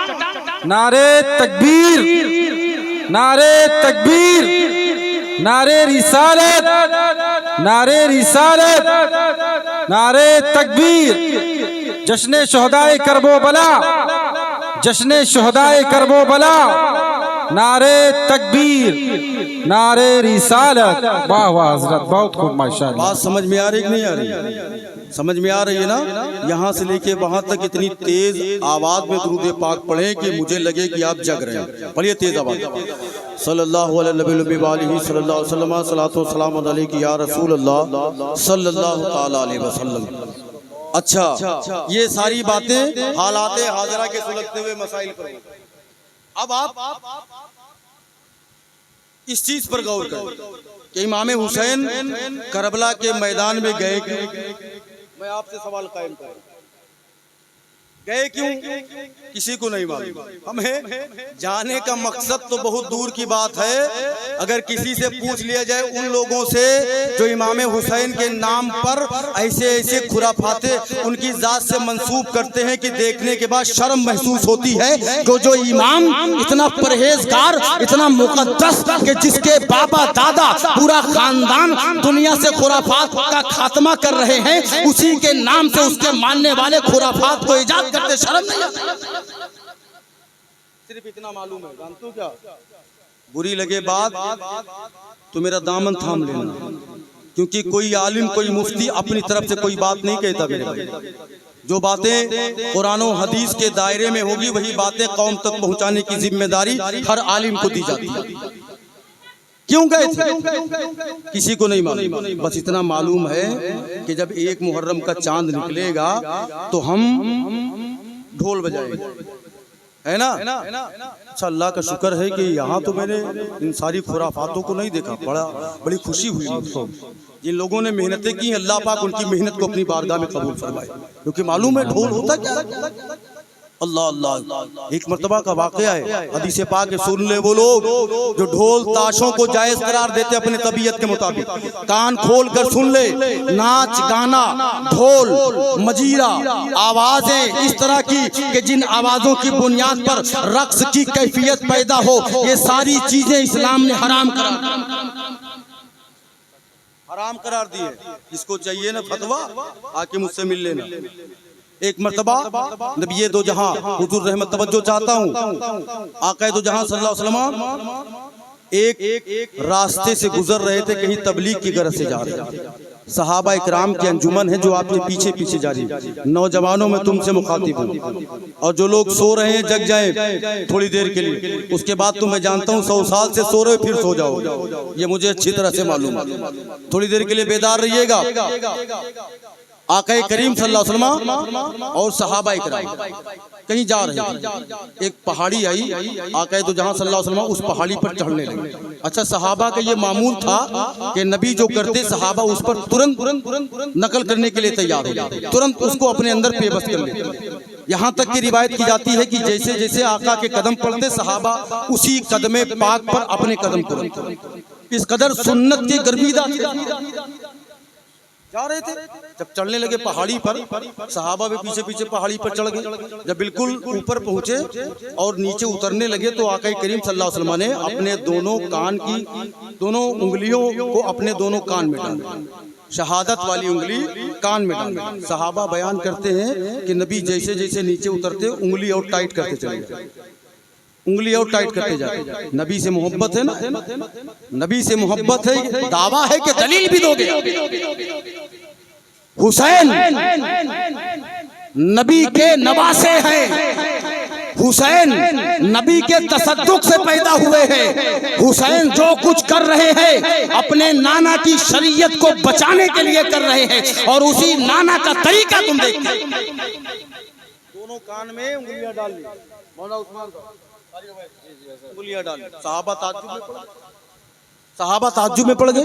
नारे तकबीर, नारे तकबीर, नारे रिसालत, नारे रिसालत, नारे तकबीर। जश्न शुहदाए करबो बला, जश्न शुहदाए करबो बला, नारे तकबीर, नारे रिसालत। वाह वाह हजरत, बहुत खूब माशाअल्लाह। बात समझ में आ रही कि नहीं आ रही? समझ में आ रही है ना? यहाँ से लेके वहां तक इतनी तेज आवाज में दुरूद पाक पढ़े कि मुझे लगे कि आप जग रहे हैं। पढ़िए तेज आवाज। सल्लल्लाहु अलैहि वसल्लम, सलातो सलाम अलैका या रसूल अल्लाह सल्लल्लाहु ताला अलैहि वसल्लम। अच्छा, ये सारी बातें हालाते हाजरा के सुलगते हुए मसाइल पर। अब आप इस चीज पर गौर करें कि इमाम हुसैन करबला के मैदान में गए क्यों? मैं आपसे सवाल कायम कर, गए क्यों? किसी को नहीं मालूम। हमें जाने का मकसद तो बहुत दूर की बात है। अगर किसी से पूछ लिया जाए उन लोगों से जो इमाम हुसैन के नाम पर ऐसे ऐसे खुराफाते उनकी जात से मंसूब करते हैं कि देखने के बाद शर्म महसूस होती है। जो इमाम इतना परहेजगार, इतना मुकद्दस कि जिसके बाबा दादा पूरा खानदान दुनिया से खुराफात का खात्मा कर रहे हैं, उसी के नाम से उसके मानने वाले खुराफात को इजाद करते शर्म नहीं आता। सिर्फ इतना मालूम है, जानते हो क्या? बुरी लगे बात तो मेरा दामन थाम लेना, क्योंकि कोई आलिम कोई मुफ्ती अपनी तरफ से कोई बात नहीं कहता मेरे भाई। जो बातें कुरान और हदीस के दायरे में होगी वही बातें कौम तक पहुंचाने की जिम्मेदारी हर आलिम को दी जाती है। क्यों गए थे किसी को नहीं मालूम, बस इतना मालूम है कि जब एक मुहर्रम का चांद निकलेगा तो हम ढोल बजाएंगे, है ना? अच्छा, अल्लाह का शुक्र है कि यहाँ तो मैंने इन सारी खुराफातों को नहीं देखा। बड़ी खुशी हुई मुझको। जिन लोगों ने मेहनतें की, अल्लाह पाक उनकी मेहनत को अपनी बारगाह में कबूल फरमाए, क्योंकि मालूम है ढोल होता क्या। अल्लाह अल्लाह, एक मर्तबा का वाकया है, हदीस पाक सुन ले वो लोग जो ढोल ताशों को जायज करार देते अपने तबीयत के मुताबिक। कान खोल कर सुन ले, नाच गाना, ढोल, मजीरा, आवाजें इस तरह की कि जिन आवाजों की बुनियाद पर रक्स की कैफियत पैदा हो, ये सारी चीजें इस्लाम ने हराम करार दी है। जिसको चाहिए ना फतवा आके मुझसे मिल लेना। एक मर्तबा नबी दो जहां हुजूर रहमत तवज्जो चाहता हूँ, आका दो जहां सल्लल्लाहु अलैहि वसल्लम एक रास्ते से गुजर रहे थे, कहीं तबलीग की गरज से जा रहे थे। सहाबा इकराम की अंजुमन है जो आपके पीछे पीछे जा रही है। नौजवानों में तुमसे मुखातिब हूँ, और जो लोग सो रहे हैं जग जाएं थोड़ी देर के लिए, उसके बाद तो मैं जानता हूँ 100 साल से सो रहे हो फिर सो जाओ, ये मुझे अच्छी तरह से मालूम है। थोड़ी देर के लिए बेदार रहिएगा। आका करीम सल्लल्लाहु अलैहि वसल्लम और सहाबा इकराम कहीं जा रहे थे। एक पहाड़ी आई, आका तो जहां सल्लल्लाहु अलैहि वसल्लम उस पहाड़ी पर चढ़ने लगे। अच्छा, सहाबा का ये मामूल था कि नबी जो करते सहाबा उस पर तुरंत नकल करने के लिए तैयार हो जाते, तुरंत उसको अपने अंदर पेबस कर लेते। यहाँ तक की रिवायत की जाती है कि जैसे जैसे आका के कदम पड़ते सहाबा उसी कदमे पाक पर अपने कदम पड़ते। इस कदर सुन्नत के गर्मीदा जा रहे थे। जब चढ़ने लगे पहाड़ी पर, सहाबा भी पीछे पीछे पहाड़ी पर चढ़ गए। जब बिल्कुल ऊपर पहुंचे और नीचे उतरने लगे तो आका करीम सल्लल्लाहु अलैहि वसल्लम ने अपने दोनों कान की दोनों उंगलियों को अपने दोनों कान में डाला, शहादत वाली उंगली कान में डाली। सहाबा बयान करते हैं कि नबी जैसे जैसे नीचे उतरते उंगली और टाइट करते चले गए, उंगली और टाइट करते जाते। नबी से मोहब्बत है ना, नबी से मोहब्बत है, दावा है कि दलील भी दोगे। हुसैन नबी के नवासे हैं, हुसैन नबी के तसद्दुक से पैदा हुए हैं। हुसैन जो कुछ कर रहे हैं अपने नाना की शरीयत को बचाने के लिए कर रहे हैं, और उसी नाना का तरीका तुम देखते हो। दोनों कान में उंगलियां डाल ली, मौलाना उस्मान उंगलियां डाल ली। सहाबा ताज्जुब में पड़ गए।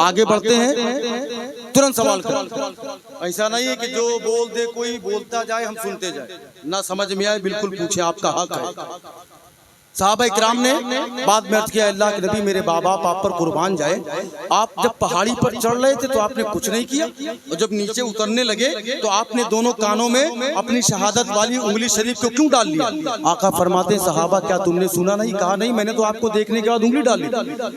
आगे बढ़ते हैं, तुरंत सवाल करें। ऐसा नहीं है कि जो बोल दे कोई बोलता जाए हम सुनते जाए, ना समझ में आए बिल्कुल पूछे, आपका हक है। सहाबा इकराम ने बाद में अर्ज किया, अल्लाह के नबी मेरे बाबा बाप पर कुर्बान जाए, आप जब पहाड़ी पर चढ़ रहे थे तो आपने कुछ नहीं किया, और जब नीचे उतरने लगे तो आपने दोनों कानों में अपनी शहादत वाली उंगली शरीफ को क्यों डाल लिया? आका फरमाते सहाबा क्या तुमने सुना नहीं? कहा नहीं, मैंने तो आपको देखने के बाद उंगली डाल ली।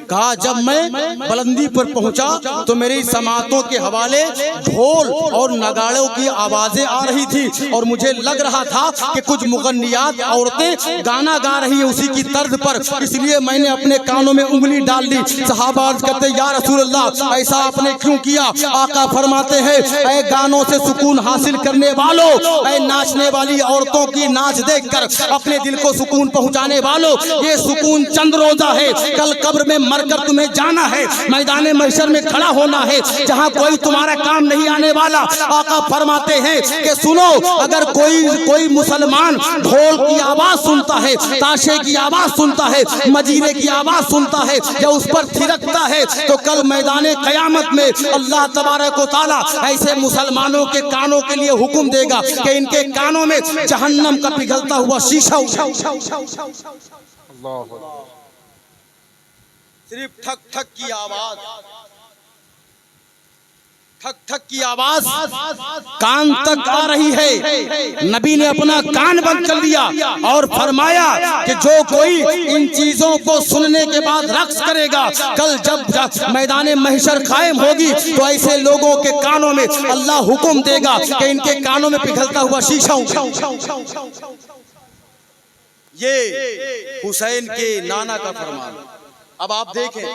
कहा जब मैं बुलंदी पर पहुंचा तो मेरी समातों के हवाले ढोल और नगाड़ों की आवाजें आ रही थी, और मुझे लग रहा था कि कुछ मुगन्नियात औरतें गाना गा रही है की तर्ज पर, इसलिए मैंने अपने कानों में उंगली डाल दी। सहाबा अर्ज करते या रसूल अल्लाह ऐसा आपने क्यों किया? आका फरमाते हैं ऐ गानों से सुकून हासिल करने वालों, ऐ नाचने वाली औरतों की नाच देखकर अपने दिल को सुकून पहुंचाने वालों, ये सुकून चंद रोजा है, कल कब्र में मरकर तुम्हें जाना है, मैदान महशर में खड़ा होना है जहां कोई तुम्हारा काम नहीं आने वाला। आका फरमाते हैं कि सुनो, अगर कोई मुसलमान ढोल की आवाज सुनता है, ताशे की की आवाज सुनता है, मजीरे की आवाज सुनता है, जब उस पर थिरकता है तो कल मैदान क़यामत में अल्लाह तबारक व तआला ऐसे मुसलमानों के कानों के लिए हुक्म देगा कि इनके कानों में जहन्नम का पिघलता हुआ शीशा सिर्फ ठक ठक की आवाज, ठक ठक की आवाज कान तक आ रही है। नबी ने अपना कान बंद कर लिया और फरमाया कि जो कोई इन चीजों को सुनने के बाद रक्स करेगा, कल जब मैदान महशर कायम होगी तो ऐसे लोगों के कानों में अल्लाह हुक्म देगा कि इनके कानों में पिघलता हुआ शीशा। ये हुसैन के नाना का फरमान। अब आप देखें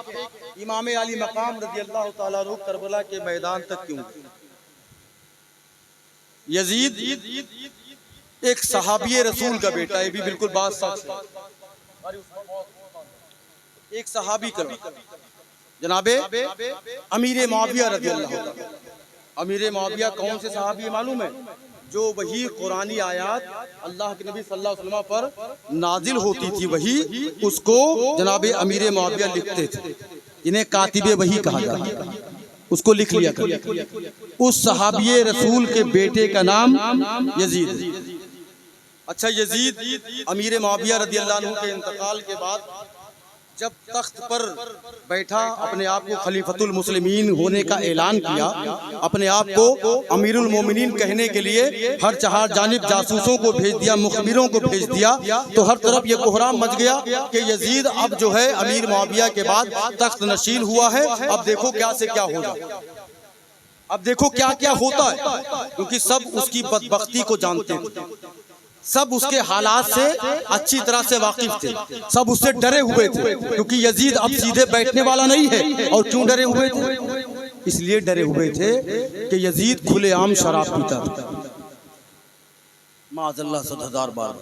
इमाम अली मकाम रज़ी अल्लाह ताला अन्हु करबला के मैदान तक क्यों? यजीद एक सहाबी रसूल का बेटा है, भी बिल्कुल बात सच है। एक सहाबी का जनाबे अमीर मुआविया रज़ी अल्लाह ताला। अमीर मुआविया कौन से सहाबी है मालूम है? जो वही कुरानी आयात अल्लाह के नबी सल्लल्लाहु अलैहि वसल्लम पर नाजिल होती थी, वही उसको जनाबे अमीर मुआविया लिखते थे, इन्हें कातिबे वही कहा जाता है, उसको लिख लिया कर। उस सहाबी रसूल के बेटे का नाम यजीद। अच्छा, यजीद अमीर मुआविया रज़ियल्लाहु अन्हु के इंतकाल के बाद जब तख्त पर बैठा, अपने आप को खलीफतुल मुस्लिमीन होने का ऐलान किया, अपने आप को अमीरुल मोमिनीन कहने के लिए हर चार जानिब जासूसों को भेज दिया, मुखबिरों को भेज दिया, तो हर तरफ ये कोहराम मच गया कि यजीद अब जो है अमीर मुआविया के बाद तख्त नशील हुआ है। अब देखो क्या से क्या होगा, अब देखो क्या क्या होता है, क्योंकि सब उसकी बदबख्ती को जानते थे, सब उसके हालात से अच्छी तरह से वाकिफ थे, सब उससे डरे हुए थे, क्योंकि यजीद अब सीधे बैठने वाला नहीं है। और क्यों डरे हुए थे? इसलिए डरे हुए थे कि यजीद खुलेआम शराब पीता था। माज़अल्लाह 7,000 बार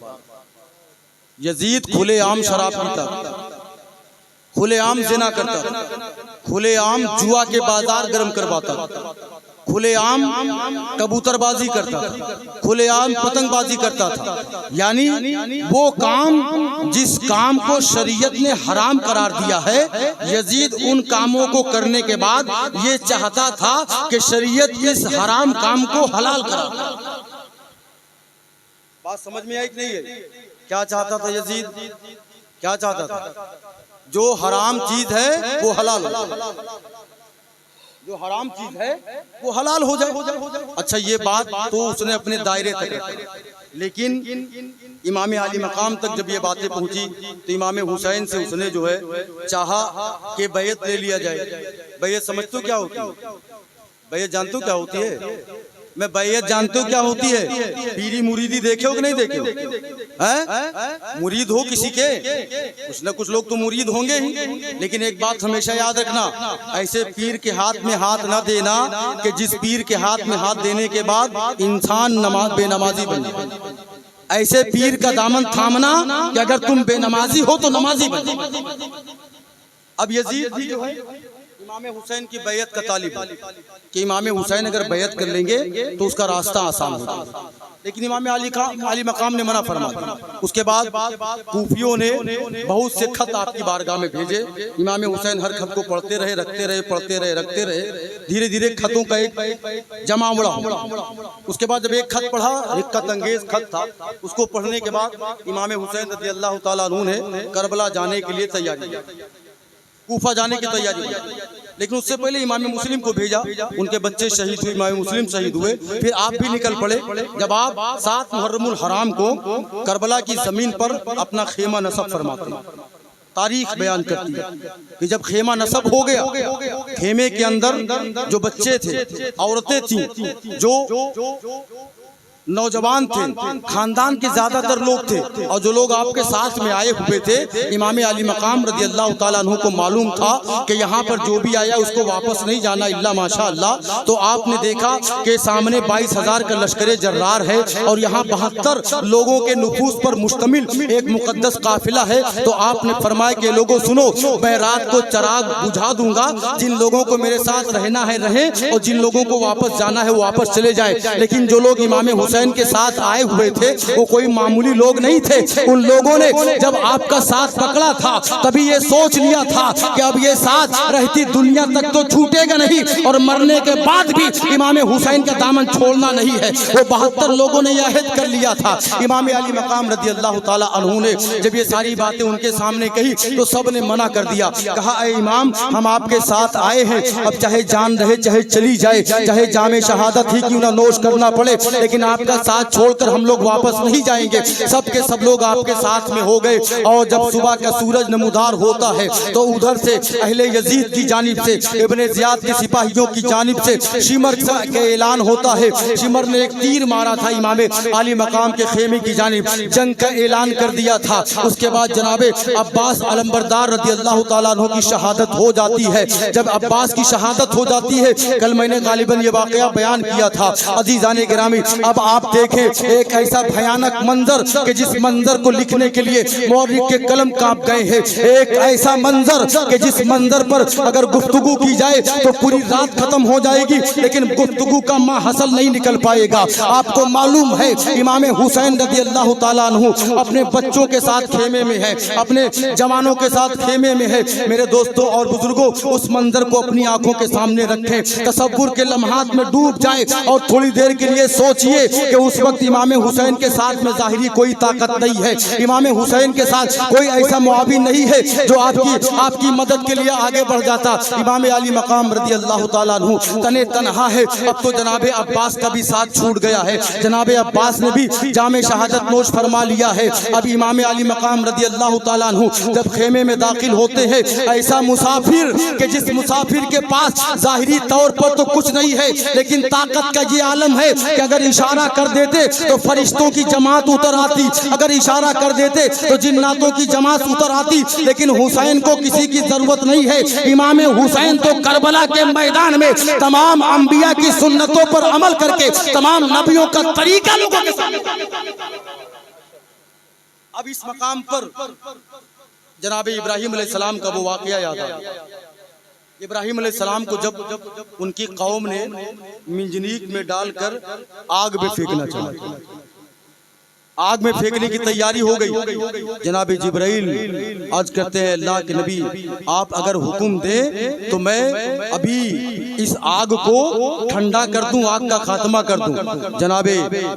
यजीद खुलेआम शराब पीता, खुलेआम ज़िना करता, खुलेआम जुआ के बाजार गर्म करवाता, खुलेआम कबूतरबाजी करता था, खुलेआम पतंगबाजी करता था। यानी वो काम जिस काम को शरीयत ने हराम करार दिया है, यजीद उन कामों को करने के बाद ये चाहता था कि शरीयत इस हराम काम को हलाल करार दे। बात समझ में आई कि नहीं है? क्या चाहता था यजीद? क्या चाहता था? जो हराम चीज है वो हलाल हो जाए, जो हराम चीज है वो हलाल हो जाए। अच्छा, ये बात तो उसने अपने दायरे तक रखी, लेकिन इमाम अली मकाम तक जब ये बातें पहुंची तो इमाम हुसैन से उसने जो है चाहा कि बैयत ले लिया जाए। बैयत समझते हो क्या होती है? बैयत जानते हो क्या होती है? मैं बैयत जानते हो क्या होती है? पीरी मुरीदी देखे हो कि नहीं देखे हो? हैं? मुरीद हो किसी के, कुछ न कुछ लोग तो मुरीद होंगे ही, लेकिन एक बात हमेशा याद रखना, ऐसे पीर के हाथ में हाथ न देना कि जिस पीर के हाथ में हाथ देने के बाद इंसान बेनमाजी बन जाए। ऐसे पीर का दामन थामना कि अगर तुम बेनमाजी हो तो नमाजी बन जाए। अब यजीद भी जो है इमाम हुसैन की बैयत का तालिब कि इमाम हुसैन अगर बैयत कर लेंगे तो उसका रास्ता आसान हो जाएगा, लेकिन इमाम अली मकाम ने मना फरमा दिया। उसके बाद कूफियों ने बहुत से खत आपकी बारगाह में भेजे। इमाम हुसैन हर खत को पढ़ते रहे, रखते रहे, पढ़ते रहे, रखते रहे। धीरे धीरे खतों का एक जमा उड़ा। उसके बाद जब एक खत पढ़ा, हिक्कत अंगेज खत था, उसको पढ़ने के बाद इमाम हुसैन रज़ी अल्लाह ताला अन्हु ने करबला जाने के लिए तैयारी, कूफा जाने की तैयारी की। लेकिन उससे पहले इमाम मुस्लिम को भेजा, उनके बच्चे शहीद हुए, इमाम मुस्लिम शहीद हुए, फिर आप भी निकल पड़े। जब आप 7 मुहर्रमुल हराम को करबला की जमीन पर अपना खेमा नसब फरमाते हैं, तारीख बयान करती है कि जब खेमा नसब हो गया, खेमे के अंदर जो बच्चे थे, औरतें थीं, जो नौजवान थे, खानदान के ज्यादातर लोग थे, और जो लोग आपके साथ में आए हुए थे, इमाम अली मकाम रज़ी अल्लाह ताला अन्हु को मालूम था कि यहाँ पर जो भी आया उसको वापस नहीं जाना इल्ला माशाअल्लाह। तो आपने देखा कि सामने 22,000 का लश्कर जर्रार है और यहाँ 72 लोगों के नुफूस पर मुश्तमिल एक मुकद्दस काफिला है। तो आपने फरमाया कि लोगों सुनो, मैं रात को चराग बुझा दूंगा, जिन लोगों को मेरे साथ रहना है रहें, और जिन लोगों को वापस जाना है वो वापस चले जाए। लेकिन जो लोग इमाम हुसैन हुसैन के साथ आए हुए थे वो कोई मामूली लोग नहीं थे। उन लोगों ने जब आपका साथ पकड़ा था तभी ये सोच लिया था कि अब ये साथ रहती दुनिया तक तो छूटेगा नहीं और मरने के बाद भी इमाम हुसैन का दामन छोड़ना नहीं है। वो 72 लोगों ने यह अहद कर लिया था। इमाम अली मकाम रज़ी अल्लाह ताला अन्हु ने जब ये सारी बातें उनके सामने कही तो सब ने मना कर दिया। कहा ऐ इमाम, हम आपके साथ आए हैं, अब चाहे जान रहे चाहे चली जाए, चाहे जामे शहादत ही क्यों ना नोश करना पड़े, लेकिन आपका साथ छोड़कर हम लोग वापस नहीं जाएंगे। सब के सब लोग आपके साथ में हो गए और जब सुबह का सूरज नमूदार होता है तो उधर से अहले यजीद की जानिब से, इब्ने ज़ियाद के सिपाहियों की जानिब से शिमर का ऐलान होता है। शिमर ने एक तीर मारा था इमाम अली मकाम के खेमे की जानिब, जंग का ऐलान कर दिया था। उसके बाद जनाबे अब्बास अलंबरदार रज़ी अल्लाह ताला अन्हु की शहादत हो जाती है। जब अब्बास की शहादत हो जाती है, कल मैंने गालिबन ये वाकया बयान किया था अजीज़ाने गिरामी। अब आप देखें एक ऐसा भयानक मंजर कि जिस मंजर को लिखने के लिए मौर्य के कलम कांप गए हैं। एक ऐसा मंजर कि जिस मंजर पर अगर गुफ्तगू की जाए तो पूरी रात खत्म हो जाएगी, लेकिन गुफ्तगू का माहसल नहीं निकल पाएगा। आपको मालूम है इमाम हुसैन रज़ी अल्लाह ताला अन्हु अपने बच्चों के साथ खेमे में है, अपने जवानों के साथ खेमे में है। मेरे दोस्तों और बुजुर्गों, उस मंजर को अपनी आंखों के सामने रखें, तसव्वुर के लम्हात में डूब जाए और थोड़ी देर के लिए सोचिए कि उस वक्त इमाम हुसैन के साथ में ज़ाहिरी कोई ताकत नहीं है। इमाम हुसैन के साथ कोई ऐसा मुआविन नहीं है जो आपकी मदद के लिए आगे बढ़ जाता। इमाम अली मकाम रज़ी अल्लाह ताला अन्हु तने तन्हा है। अब तो जनाबे अब्बास का भी साथ छूट गया है, जनाबे अब्बास ने भी जामे शहादत नोश फरमा लिया है। अब इमाम अली मकाम रज़ी अल्लाह ताला अन्हु जब खेमे में दाखिल होते हैं, ऐसा मुसाफिर कि जिस मुसाफिर के पास ज़ाहिरी तौर पर तो कुछ नहीं है, लेकिन ताकत का ये आलम है कि अगर इशारा कर देते तो फरिश्तों की जमात उतर आती, अगर इशारा कर देते तो जिन्नातों की जमात उतर आती। लेकिन हुसैन को किसी की जरूरत नहीं है। इमाम हुसैन तो करबला के मैदान में तमाम अंबिया की सुन्नतों पर अमल करके तमाम नबियों का तरीका लोगों के सामने। अब इस मकाम पर जनाब इब्राहिम अलैहिस्सलाम का वो वाकया याद आया। इब्राहिम अलैहिस्सलाम को जब उनकी कौम ने मिंजनीक में डालकर आग में फेंकना चाहा, आग में फेंकने की तैयारी हो गई। जनाब जिब्राइल आज कहते हैं अल्लाह के नबी, आप अगर हुक्म दें तो मैं अभी इस आग को ठंडा कर दूं, आग का खात्मा कर दूं। जनाब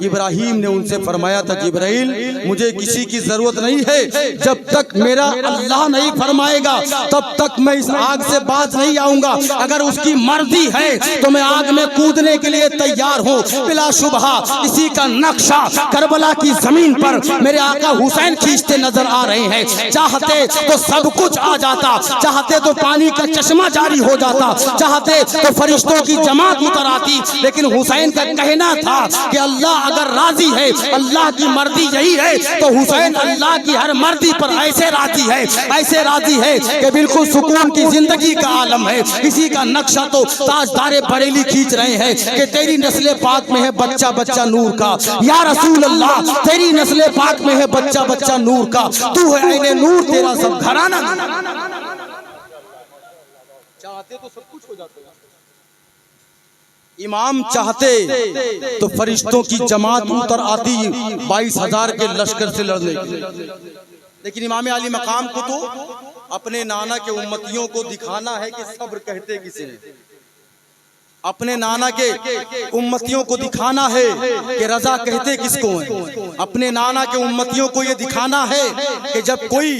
इब्राहिम ने उनसे फरमाया था, जिब्राइल मुझे किसी की जरूरत नहीं है, जब तक मेरा अल्लाह नहीं फरमाएगा तब तक मैं इस आग से बाज नहीं आऊंगा। अगर उसकी मर्जी है तो मैं आग में कूदने के लिए तैयार हूँ। बिला शुबहा इसी का नक्शा करबला की जमीन पर मेरे आका हुसैन खींचते नजर आ रहे हैं। चाहते तो सब कुछ आ जाता, चाहते तो पानी का चश्मा जारी हो जाता, चाहते तो फरिश्तों की जमात उतर आती, लेकिन हुसैन का कहना था कि अल्लाह अगर राजी है, अल्लाह की मर्जी यही है, तो हुसैन अल्लाह की हर मर्जी पर ऐसे राजी है, ऐसे राजी है कि बिल्कुल सुकून की जिंदगी का आलम है। इसी का नक्शा तो ताजदारे बरेली खींच रहे हैं कि तेरी नस्ल पाक में है बच्चा बच्चा नूर का, या रसूल अल्लाह तेरी नस्ल पाक में है बच्चा बच्चा नूर का, तू है ऐने नूर तेरा सब घराना। चाहते तो सब कुछ हो जाता है। इमाम चाहते तो फरिश्तों की जमात उतर आती 22,000 के लश्कर से लड़ने के लिए, लेकिन इमाम अली मकाम को तो अपने नाना के उम्मतियों को दिखाना है कि सब्र कहते किसे हैं। अपने नाना के उम्मतियों को दिखाना है कि रजा कहते किसको हैं। अपने नाना के उम्मतियों को ये दिखाना है कि जब कोई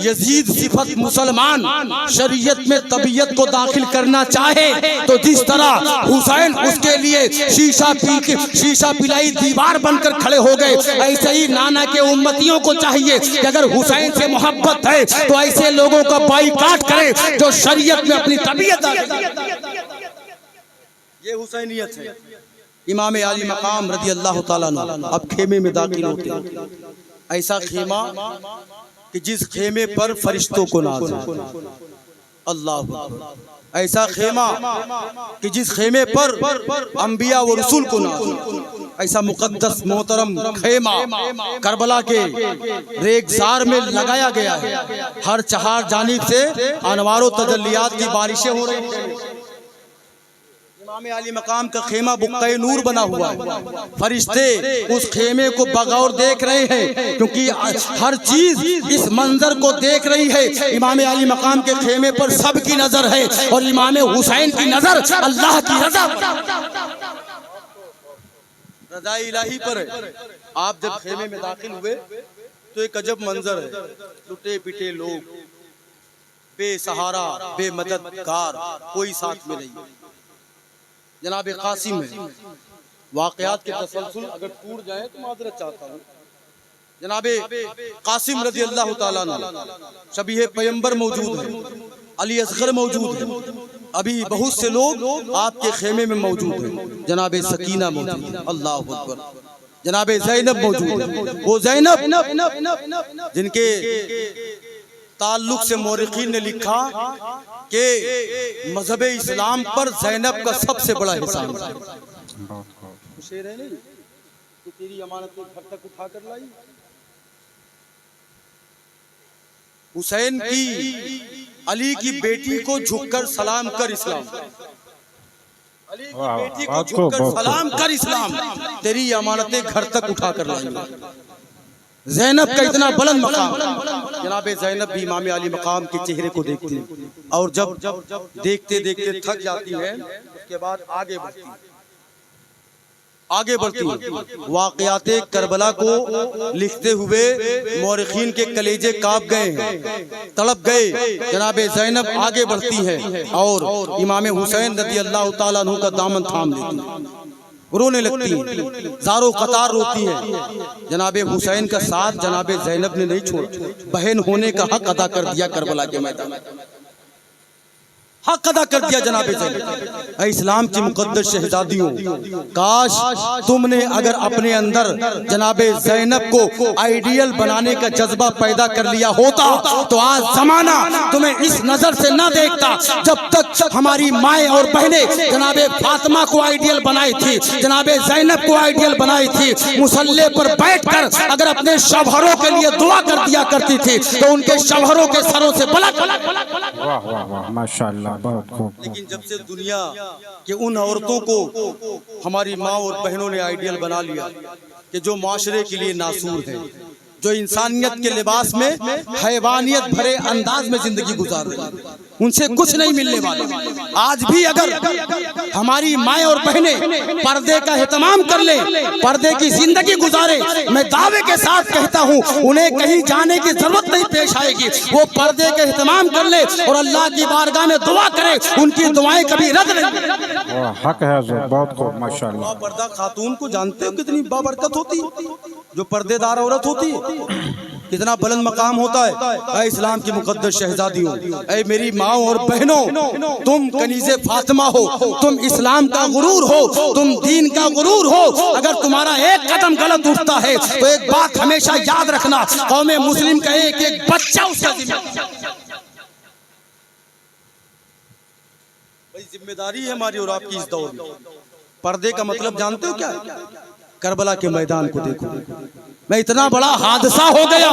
यजीद सिफत मुसलमान शरीयत में तबीयत को दाखिल करना चाहे तो जिस तरह हुसैन उसके लिए शीशा पिलाई दीवार बनकर खड़े हो गए, ऐसे ही नाना के उम्मतियों को चाहिए कि अगर हुसैन से मोहब्बत है तो ऐसे लोगों का बाइकाट करे जो शरीयत में अपनी तबीयत। ये हुसैनियत है। इमाम अली मकाम रज़ी अल्लाह ताला अन्हु अब खेमे में दाखिल होते हैं। ऐसा खेमा कि जिस खेमे पर फरिश्तों को नाज है, अल्लाह, ऐसा खेमा कि जिस खेमे पर अंबिया व रसूल को नाज है, ऐसा मुकद्दस मोहतरम खेमा करबला के रेगजार में लगाया गया है। हर चहार जानिब से अनवारो तजल्लियात की बारिशें हो रही हैं। इमाम आली मकाम का खेमा बुक्क़े नूर बना हुआ है। फरिश्ते उस खेमे को बगौर देख रहे हैं, क्योंकि हर चीज इस मंजर को देख रही है। इमाम आली मकाम के खेमे पर सबकी नजर है और इमाम हुसैन की नजर अल्लाह की रजा रजा इलाही पर है। आप जब खेमे में दाखिल हुए तो एक अजब मंजर है। लुटे पिटे लोग, बेसहारा, बेमददगार, कोई साथ में नहीं। जनाब कासिम है, वाकयात के तसलसल अगर टूट जाए तो माजरत चाहता हूँ। जनाब कासिम रज़ी अल्लाह ताला अन्हु शबीह पैगंबर मौजूद है, अली असगर मौजूद है, अभी बहुत से लोग आपके खेमे में मौजूद हैं। जनाब सकीना मौजूद है, अल्लाह अकबर। जनाब ज़ैनब मौजूद है, वो ज़ैनब जिनके ताल्लुक से मौरिखीन ने लिखा कि मजहब इस्लाम पर ज़ैनब का सबसे बड़ा एहसान है। शेर है नहीं कि तेरी अमानत को घर तक उठा कर लाई। हुसैन की अली की बेटी को झुककर सलाम कर इस्लाम, अली की बेटी को झुककर सलाम कर इस्लाम, तेरी अमानतें घर तक उठा कर लाई। ज़ैनब का इतना बुलंद मकाम। जनाब ज़ैनब भी इमाम आली मकाम के चेहरे को देखती है और जब देखते देखते थक जाती है, उसके बाद आगे बढ़ती वाक़याते करबला को लिखते हुए मौरिखीन के कलेजे कांप गए, तड़प गए। जनाब ज़ैनब आगे बढ़ती है और इमाम हुसैन रज़ी अल्लाह ताला अन्हु का दामन थाम लेती है, रोने लगती है, ज़ारो कतार रोती है। जनाब हुसैन का साथ जनाब ज़ैनब ने नहीं छोड़ा, बहन होने का हक अदा कर दिया करबला के मैदान में, हक अदा कर दिया जनाब ज़ैनब। इस्लाम की मुक़द्दस शहज़ादियों, काश तुमने अगर अपने अंदर जनाब ज़ैनब को आइडियल बनाने का जज्बा पैदा कर लिया होता तो आज जमाना तुम्हें इस नजर से न देखता। जब तक हमारी माएँ और बहनें जनाब फातिमा को आइडियल बनाई थी, जनाब ज़ैनब को आइडियल बनाई थी, मुसल्ले पर बैठकर अगर अपने शौहरों के लिए दुआ कर दिया करती थी तो उनके शौहरों के सरों से वाह माशाअल्लाह, बहुत खूब। लेकिन जब से दुनिया के उन औरतों को हमारी माँ और बहनों ने आइडियल बना लिया कि जो माशरे के लिए नासूर हैं, जो इंसानियत के लिबास में हैवानियत भरे अंदाज में जिंदगी गुजार रही है, उनसे कुछ नहीं मिलने वाला। आज भी अगर हमारी माएँ और बहनें पर्दे का एहतमाम कर ले, पर्दे की जिंदगी गुजारे, मैं दावे के साथ कहता हूँ उन्हें कहीं जाने की जरूरत नहीं पेश आएगी। वो पर्दे का एहतमाम कर ले और अल्लाह की बारगाह में दुआ करे, उनकी दुआएं कभी रद्द नहीं। हक है हुजूर, बहुत खूब माशाअल्लाह। पर्दा खातून को जानते हो कितनी बाबरकत होती, जो पर्देदार औरत होती कितना बुलंद मकाम होता है। ऐ इस्लाम की मुक़द्दस शहज़ादियों, ऐ मेरी माँ और बहनों, तुम कनीज़े फातिमा हो, तुम इस्लाम का गुरूर हो, तुम दीन का गुरूर हो। अगर तुम्हारा एक कदम गलत उठता है तो एक बात हमेशा याद रखना, कौमे मुस्लिम का एक एक बच्चा उसका जिम्मेदारी है हमारी और आपकी इस दौर में। पर्दे का मतलब जानते हो क्या? करबला के मैदान को देखो, मैं इतना बड़ा हादसा हो गया,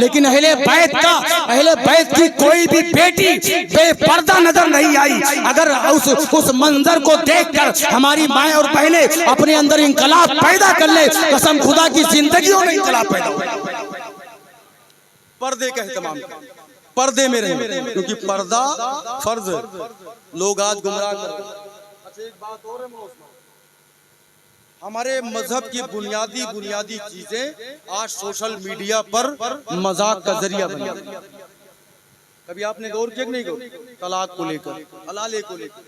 लेकिन अहले बैत की कोई भी बेटी बेपर्दा नजर नहीं आई। अगर उस मंजर को देखकर हमारी माएँ और बहनें अपने अंदर इंकलाब पैदा कर ले, कसम खुदा की जिंदगियों में इंकलाब पैदा हो। पर्दे का एहतमाम, पर्दे में रहे, क्योंकि पर्दा फर्ज है। लोग आज गुमराह कर। अच्छा, एक बात और है, हमारे मजहब की बुनियादी चीजें आज सोशल मीडिया पर मजाक का जरिया बनी। कभी आपने गौर किया नहीं? गौर तलाक को लेकर, हलाले को लेकर,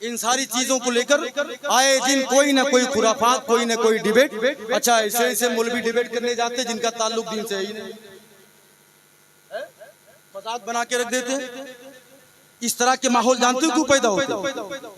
इन सारी चीजों को लेकर आए दिन कोई ना कोई खुराफात, कोई ना कोई डिबेट। अच्छा, ऐसे मौलवी डिबेट करने जाते जिनका ताल्लुक दीन से ही नहीं, मजाक बना के रख देते हैं। इस तरह के माहौल जानते हो क्यों पैदा होते?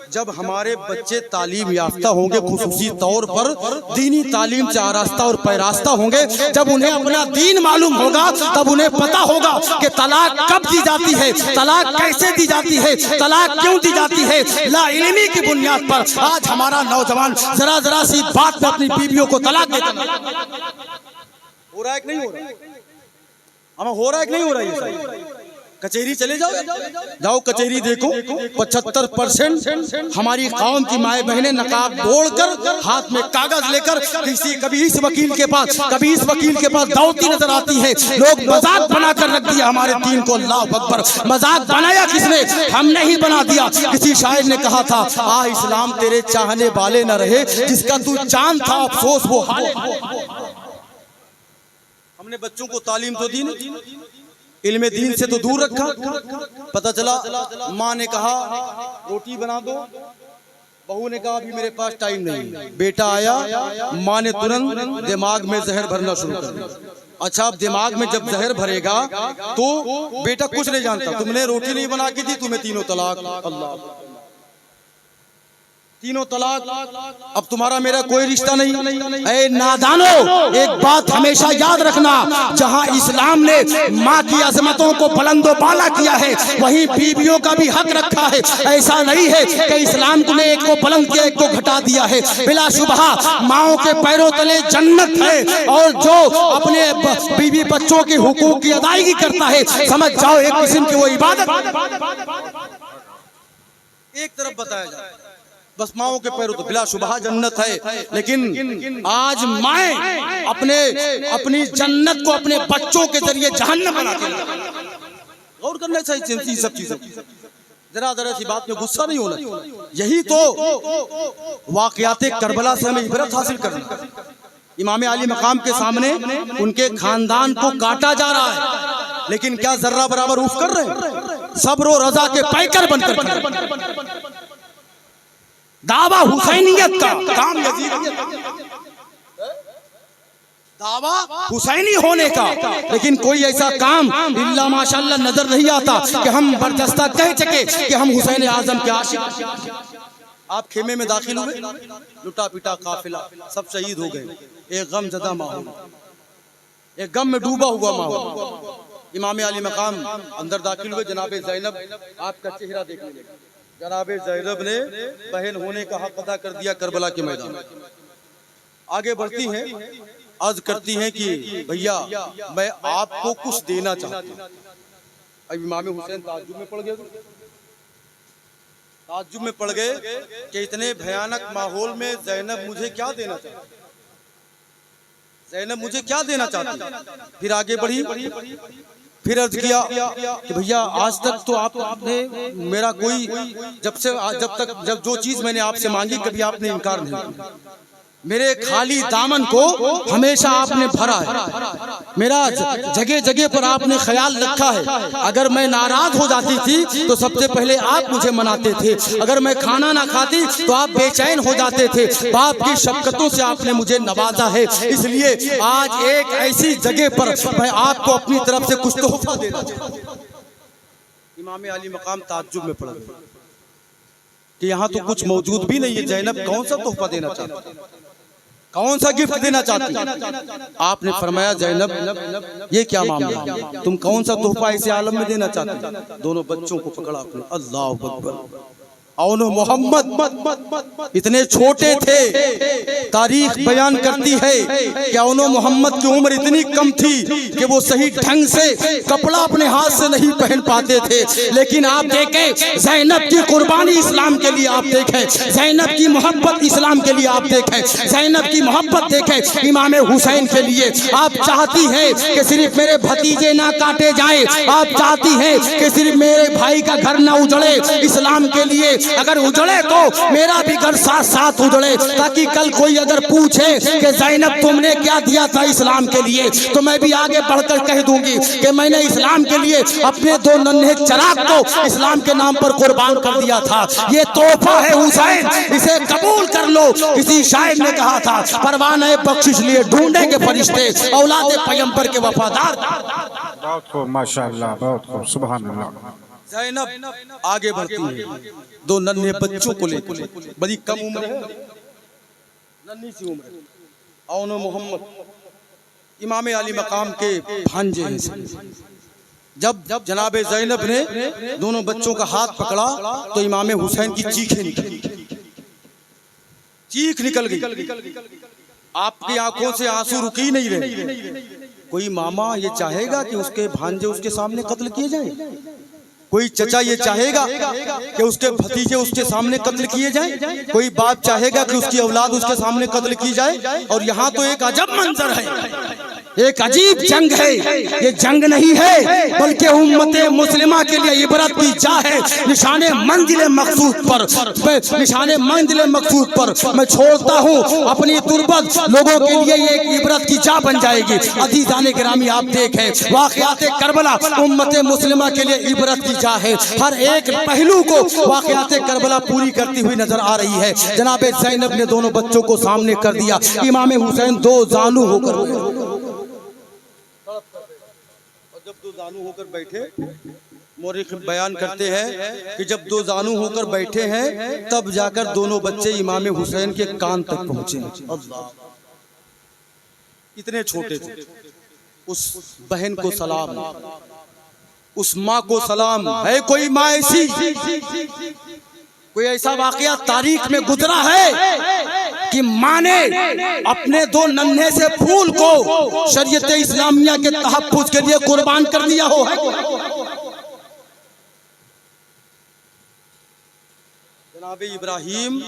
जब हमारे बच्चे तालीम याफ्ता होंगे, खुसूसी तौर पर दीनी तालीम से आरास्ता और पैरास्ता होंगे, जब उन्हें अपना दीन मालूम होगा तब उन्हें पता होगा कि तलाक कब दी जाती है, तलाक कैसे दी जाती है, तलाक क्यों दी जाती है। ला इल्मी की बुनियाद पर आज हमारा नौजवान जरा सी बात में अपनी बीवियों को तलाक देता हो रहा है कि नहीं हो रहा? हमें हो रहा है कि नहीं हो रहा है? कचहरी चले जाओ, जाओ कचहरी देखो। 75% हमारी कौम की माए बहनें नकाब बोलकर हाथ में कागज लेकर कभी इस वकील के पास कभी इस वकील के पास दौड़ती नजर आती है। लोग मजाक बनाकर रख दिया हमारे दीन को। अल्लाह अकबर, मजाक बनाया किसने? हमने ही बना दिया। किसी शायर ने कहा था, आ इस्लाम तेरे चाहने वाले न रहे, जिसका तू चांद था अफसोस वो हाल। हमने बच्चों को तालीम तो दी नहीं, इल्मे दीन से तो दूर रखा। पता चला माँ ने कहा रोटी बना दो, बहू ने कहा अभी मेरे पास टाइम नहीं। बेटा आया, माँ ने तुरंत दिमाग में जहर भरना शुरू कर दिया। अच्छा, अब दिमाग में जब जहर भरेगा तो बेटा कुछ नहीं जानता। तुमने रोटी नहीं बना के दी, तुम्हें तीनों तलाक। अल्लाह, तीनों तलाक, अब तुम्हारा मेरा कोई रिश्ता नहीं। ऐ नादानो, एक बात हमेशा याद रखना, जहां इस्लाम ने माँ की अजमतों को बुलंदो बाला किया है, वहीं बीवियों का भी हक रखा है। ऐसा नहीं है कि इस्लाम ने एक को बुलंद किया, एक को घटा दिया है। बिलाशुबहा माओं के पैरों तले जन्नत है, और जो अपने बीवी बच्चों के हुकूक की अदायगी करता है, समझ जाओ एक किस्म की वो इबादत। एक तरफ बताया जाए बस माओं के पैरों तो बिलाशुबहा जन्नत है, लेकिन आज माएं अपनी जन्नत को अपने बच्चों के जरिए जहन्नम बनाती हैं। गौर करना चाहिए सब चीजों। जरा सी बात में गुस्सा नहीं होना। यही तो वाक़यात करबला से हमें इबरत हासिल करना। इमाम आली मकाम के सामने उनके खानदान को काटा जा रहा है, लेकिन क्या जर्रा बराबर उफ कर रहे हैं? सब्र और रजा के पैकर बनकर दावा हुसैनियत का काम, दावा हुसैनी होने का, लेकिन कोई ऐसा काम इल्ला माशाअल्लाह नजर नहीं आता कि हम बर्दस्ता कह सके कि हम हुसैन आजम के आशिक। आप खेमे में दाखिल हुए, लुटा पिटा काफिला, सब शहीद हो गए। एक गम ज़दा माहौल, एक गम में डूबा हुआ माहौल। इमाम आली मकाम अंदर दाखिल हुए। जनाबे ज़ैनब, आपका चेहरा देखने लगे। जनाबे ज़ैनब ने बहन होने का हक अदा कर दिया करबला के मैदान में। आगे बढ़ती हैं, अर्ज करती हैं कि भैया मैं आपको कुछ देना चाहती हूँ। अब इमाम हुसैन ताज्जुब में पड़ गए, ताज्जुब में पड़ गए कि इतने भयानक माहौल में ज़ैनब मुझे क्या देना चाहती, ज़ैनब मुझे क्या देना चाहती। फिर आगे बढ़ी, फिर अर्ज किया कि भैया आज तक तो आपने मेरा कोई जब जो चीज मैंने आपसे मांगी कभी आपने इनकार नहीं किया। मेरे खाली दामन को हमेशा आपने भरा है। मेरा जगह जगह पर आपने ख्याल रखा है। अगर मैं नाराज हो जाती थी तो सबसे पहले आप मुझे मनाते थे। अगर मैं खाना ना खाती तो आप बेचैन हो जाते थे। बाप की शफकतों से आपने मुझे नवाजा है। इसलिए आज एक ऐसी जगह पर मैं आपको अपनी तरफ से कुछ तोहफा देना चाहता हूं। इमाम आली मकाम ताज्जुब में पड़ गए कि यहाँ तो कुछ मौजूद भी नहीं है। ज़ैनब कौन सा तोहफा देना चाहती, कौन सा गिफ्ट देना चाहती? आपने फरमाया ज़ैनब ये क्या मामला, तुम कौन सा तोहफा ऐसे आलम में देना चाहती? दोनों बच्चों को पकड़ा आपने। अल्लाह अकबर। औनो मोहम्मद इतने छोटे थे, तारीख बयान करती है कि औनो मोहम्मद की उम्र इतनी कम थी कि वो सही ढंग से कपड़ा अपने हाथ से नहीं पहन पाते थे। लेकिन आप देखें ज़ैनब की कुर्बानी इस्लाम के लिए, आप देखें ज़ैनब की मोहब्बत इस्लाम के लिए, आप देखें ज़ैनब की मोहब्बत देखें इमाम हुसैन के लिए। आप चाहती हैं कि सिर्फ मेरे भतीजे ना काटे जाएं, आप चाहती हैं कि सिर्फ मेरे भाई का घर ना उजड़े इस्लाम के लिए। अगर उजड़े तो मेरा भी घर साथ साथ उजड़े, ताकि कल कोई अगर पूछे कि ज़ैनब तुमने क्या दिया था इस्लाम के लिए, तो मैं भी आगे बढ़कर कह दूंगी कि मैंने इस्लाम के लिए अपने दो नन्हे चिराग को इस्लाम के नाम पर कुर्बान कर दिया था। ये तोहफा है हुसैन, इसे कबूल कर लो। किसी शायर ने कहा था परवाने बख्शिश लिए ढूंढेंगे फरिश्ते, औलादे पैगंबर के वफादार। बहुत खूब माशाअल्लाह, बहुत खूब, सुभान अल्लाह। ज़ैनब आगे बढ़ती है, दो नन्हे बच्चों को लेकर, बड़ी कम उम्र है, नन्ही सी उम्र है। औनो मोहम्मद इमाम आली मकाम के भांजे हैं। जब जनाबे ज़ैनब ने दोनों बच्चों का हाथ पकड़ा तो इमाम हुसैन की चीखें निकली, चीख निकल गई। आपकी आंखों से आंसू रुक ही नहीं रहे। कोई मामा ये चाहेगा कि उसके भांजे उसके सामने कत्ल किए जाए? कोई चचा ये चाहेगा कि उसके भतीजे उसके सामने कत्ल किए जाएं? कोई बाप चाहेगा कि उसकी औलाद उसके सामने कत्ल की जाए? और यहाँ तो एक अजब मंजर है, एक अजीब जंग है। ये जंग नहीं है बल्कि उम्मते मुस्लिमा के लिए इबरत की जा है। निशाने मंजिल मकसूद पर, निशाने मंजिल मकसूद पर मैं छोड़ता हूँ अपनी तुर्बत, लोगों के लिए ये एक इबरत की जा बन जाएगी। अजीज़ाने गिरामी, आप देखें वाक़यात करबला उम्मते मुस्लिमा के लिए इबरत की जा है। हर एक पहलू को वाक़यात करबला पूरी करती हुई नजर आ रही है। जनाब ज़ैनब ने दोनों बच्चों को सामने कर दिया। इमाम हुसैन दो जानू होकर, जब दो जानू होकर बैठे, मौरिख बयान करते हैं कि जब दो जानू होकर बैठे हैं तब जाकर दोनों बच्चे इमाम हुसैन के कान तक पहुंचे। अल्लाह, इतने छोटे थे। उस बहन को सलाम, उस माँ को सलाम। है कोई माँ ऐसी, कोई ऐसा वाकया तारीख में गुजरा है कि माँ ने अपने दो नन्हे से फूल को शरीयत इस्लामिया के तहफ्फुज़ के लिए कुर्बान कर दिया हो? जनाब इब्राहिम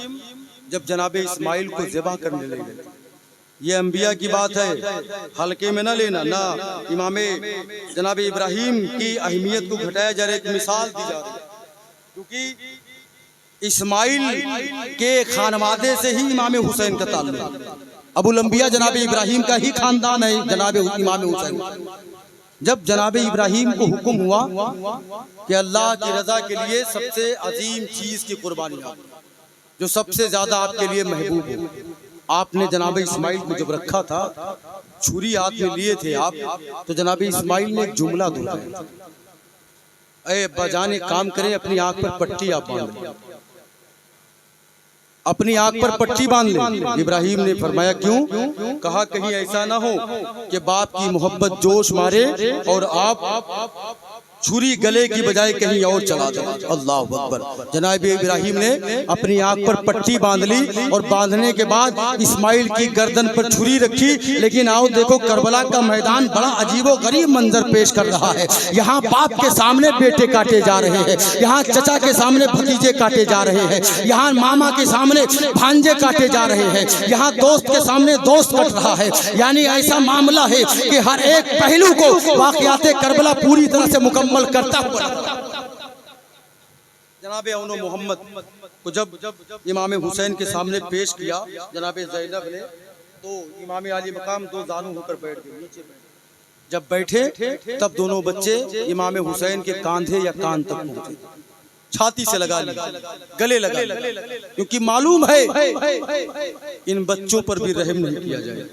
जब जनाब इस्माइल को ज़िबा करने लगे, ये अंबिया की बात है, हल्के में ना लेना ना। इमाम जनाब इब्राहिम की अहमियत को घटाया जा रहा है, एक मिसाल दी जा रही है। क्योंकि इस्माइल के खानवादे से ही इमाम हुसैन का ताल्लुक, अबुल अंबिया जनाब इब्राहिम का ही खानदान है जनाब इमाम हुसैन। जब जनाब इब्राहिम को हुक्म हुआ कि अल्लाह की रजा के लिए सबसे अजीम चीज की कुर्बानी आप, जो सबसे ज्यादा आपके लिए महबूब हो, आपने जनाब इस्माइल को जब रखा था, छुरी हाथ में लिए थे आप, तो जनाब इस्माइल ने एक जुमला दोहराया, अरे बजाने काम करें, अपनी आंख पर पट्टी आप बांध लें, अपनी आंख पर पट्टी बांध लें। इब्राहिम ने फरमाया क्यों? कहा कहीं ऐसा ना हो कि बाप की मोहब्बत जोश मारे और आप छुरी गले की बजाय कहीं और चला दो। अल्लाह अकबर। जनाब इब्राहिम ने अपनी आंख पर पट्टी बांध ली और बांधने के बाद इस्माइल की गर्दन पर छुरी रखी। लेकिन आओ देखो, करबला का मैदान बड़ा अजीबो गरीब मंजर पेश कर रहा है। यहाँ बाप के सामने बेटे काटे जा रहे हैं, यहाँ चचा के सामने भतीजे काटे जा रहे हैं, यहाँ मामा के सामने भांजे काटे जा रहे हैं, यहाँ दोस्त के सामने दोस्त कट रहा है। यानी ऐसा मामला है कि हर एक पहलू को वाक़यात करबला पूरी तरह से मुकम्मल करता हुआ जनाब औनो मोहम्मद को जब इमाम हुसैन के सामने पेश किया जनाब ज़ैनब ने, तो इमाम आली मकाम दो जानू होकर बैठ गए नीचे। जब बैठे तब दोनों बच्चे इमाम हुसैन के कांधे या कान तक पहुंचे, छाती से लगा लिया, गले लगा लिया, क्योंकि मालूम है इन बच्चों पर भी रहम नहीं किया जाए,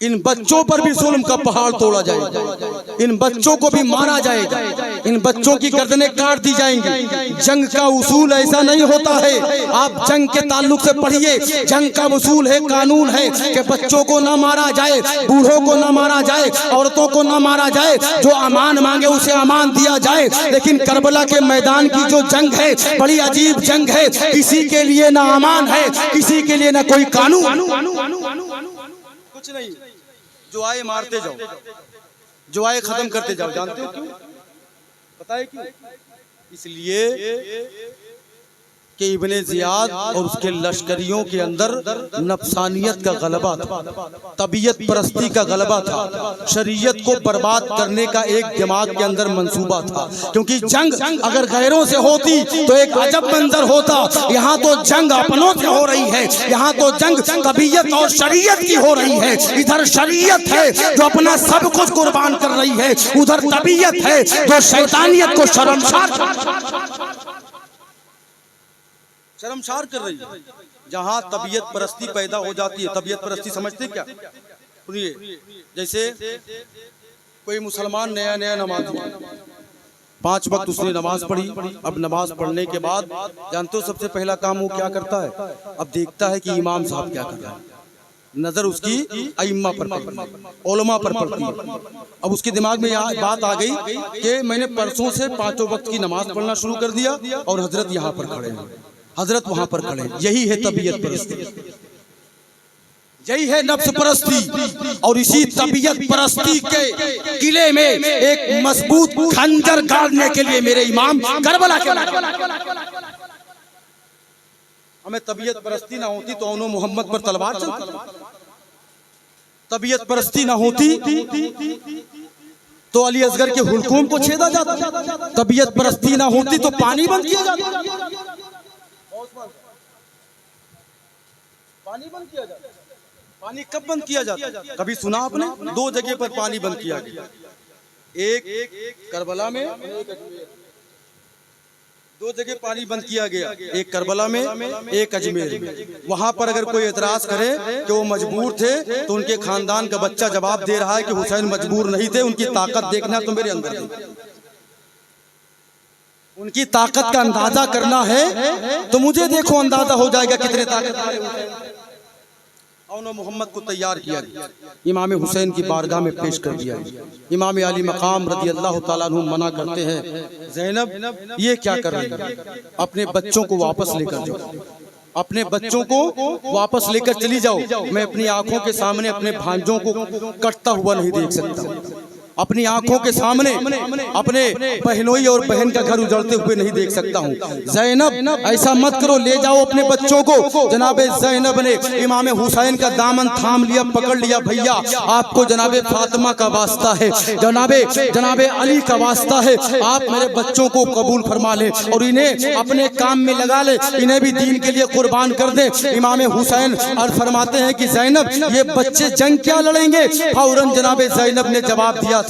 इन बच्चों पर भी जुल्म का पहाड़ तोड़ा जाएगा, इन बच्चों को भी मारा जाएगा, इन बच्चों की गर्दनें काट दी जाएंगी। जंग का उसूल ऐसा नहीं होता है। आप जंग के ताल्लुक से पढ़िए, जंग का उसूल है, कानून है कि बच्चों को ना मारा जाए, बूढ़ों को ना मारा जाए, औरतों को ना मारा जाए, जो अमान मांगे उसे अमान दिया जाए। लेकिन करबला के मैदान की जो जंग है बड़ी अजीब जंग है, किसी के लिए ना अमान है, किसी के लिए ना कोई कानून, कुछ नहीं। जो आए मारते जाओ, जो आए खत्म करते जाओ। जानते हो क्यों? पता है क्यों? इसलिए कि इब्ने ज़ियाद और उसके लश्करियों के अंदर नफसानियत का गलबा था, तबीयत परस्ती का गलबा था, शरीयत को बर्बाद करने का एक दिमाग के अंदर मंसूबा था। क्योंकि जंग अगर गैरों से होती तो एक अजब मंजर होता। यहाँ तो जंग अपनों से हो रही है, यहाँ तो जंग तबीयत और शरीयत की हो रही है। इधर शरीयत है जो अपना सब कुछ कुर्बान कर रही है, उधर तबीयत है जो शैतानियत को शर्मसार कर रही है। जहां तबीयत परस्ती पैदा हो जाती है, तबीयत परस्ती समझते क्या? सुनिए, जैसे कोई मुसलमान नया नया नमाज, 5 वक्त उसने नमाज पढ़ी। अब नमाज पढ़ने के बाद जानते हो सबसे पहला काम वो क्या करता है? अब देखता है कि इमाम साहब क्या कर रहा है, नजर उसकी अइम्मा पर पड़ती है, उलमा पर पड़ती है। अब उसके दिमाग में बात आ गई कि मैंने परसों से 5 वक्त की नमाज पढ़ना शुरू कर दिया और हजरत यहाँ पर खड़े हैं, हजरत वहां पर खड़े। यही है तबीयत परस्ती। यही है नफ्स परस्ती। और इसी तबीयत परस्ती के किले में एक मजबूत खंजर गाड़ने के लिए मेरे इमाम करबला के हमें तबीयत परस्ती ना होती तो औनो मोहम्मद पर तलवार चलती, तबीयत परस्ती ना होती तो अली असगर के हुलकूम को छेदा जाता, तबीयत परस्ती ना होती तो पानी बंद किया जाता, पानी बंद किया जाता। पानी कब बंद किया जाता? कभी सुना आपने? दो जगह पर पानी बंद किया गया, एक करबला में, दो जगह पानी बंद किया गया, एक करबला में, एक अजमेर में। वहां पर अगर कोई एतराज करे कि वो मजबूर थे तो उनके खानदान का बच्चा जवाब दे रहा है कि हुसैन मजबूर नहीं थे, उनकी ताकत देखना तो मेरे अंदर थी। उनकी ताकत का अंदाजा करना है तो मुझे देखो, अंदाजा हो जाएगा कितने ताकत वाले औनो मोहम्मद को तैयार किया गया, इमाम हुसैन की बारगाह में पेश कर दिया गया। इमाम अली मकाम रज़ी अल्लाह तआला अन्हु मना करते हैं, ज़ैनब ये क्या कर रही है, अपने बच्चों को वापस लेकर जाओ, अपने बच्चों को वापस लेकर चली जाओ। मैं अपनी आंखों के सामने अपने भांजों को कटता हुआ नहीं देख सकता, अपनी आंखों के सामने अपने बहनोई और बहन का घर उजड़ते हुए नहीं देख सकता हूँ। ज़ैनब ऐसा मत करो, ले जाओ अपने बच्चों को। जनाबे ज़ैनब ने इमाम हुसैन का दामन थाम लिया, पकड़ लिया, भैया आपको जनाबे फातिमा का वास्ता है, जनाबे अली का वास्ता है, आप मेरे बच्चों को कबूल फरमा ले और इन्हें अपने काम में लगा ले, इन्हें भी दीन के लिए कुर्बान कर दे। इमाम हुसैन और फरमाते हैं कि ज़ैनब ये बच्चे जंग क्या लड़ेंगे? फौरन जनाबे ज़ैनब ने जवाब दिया था,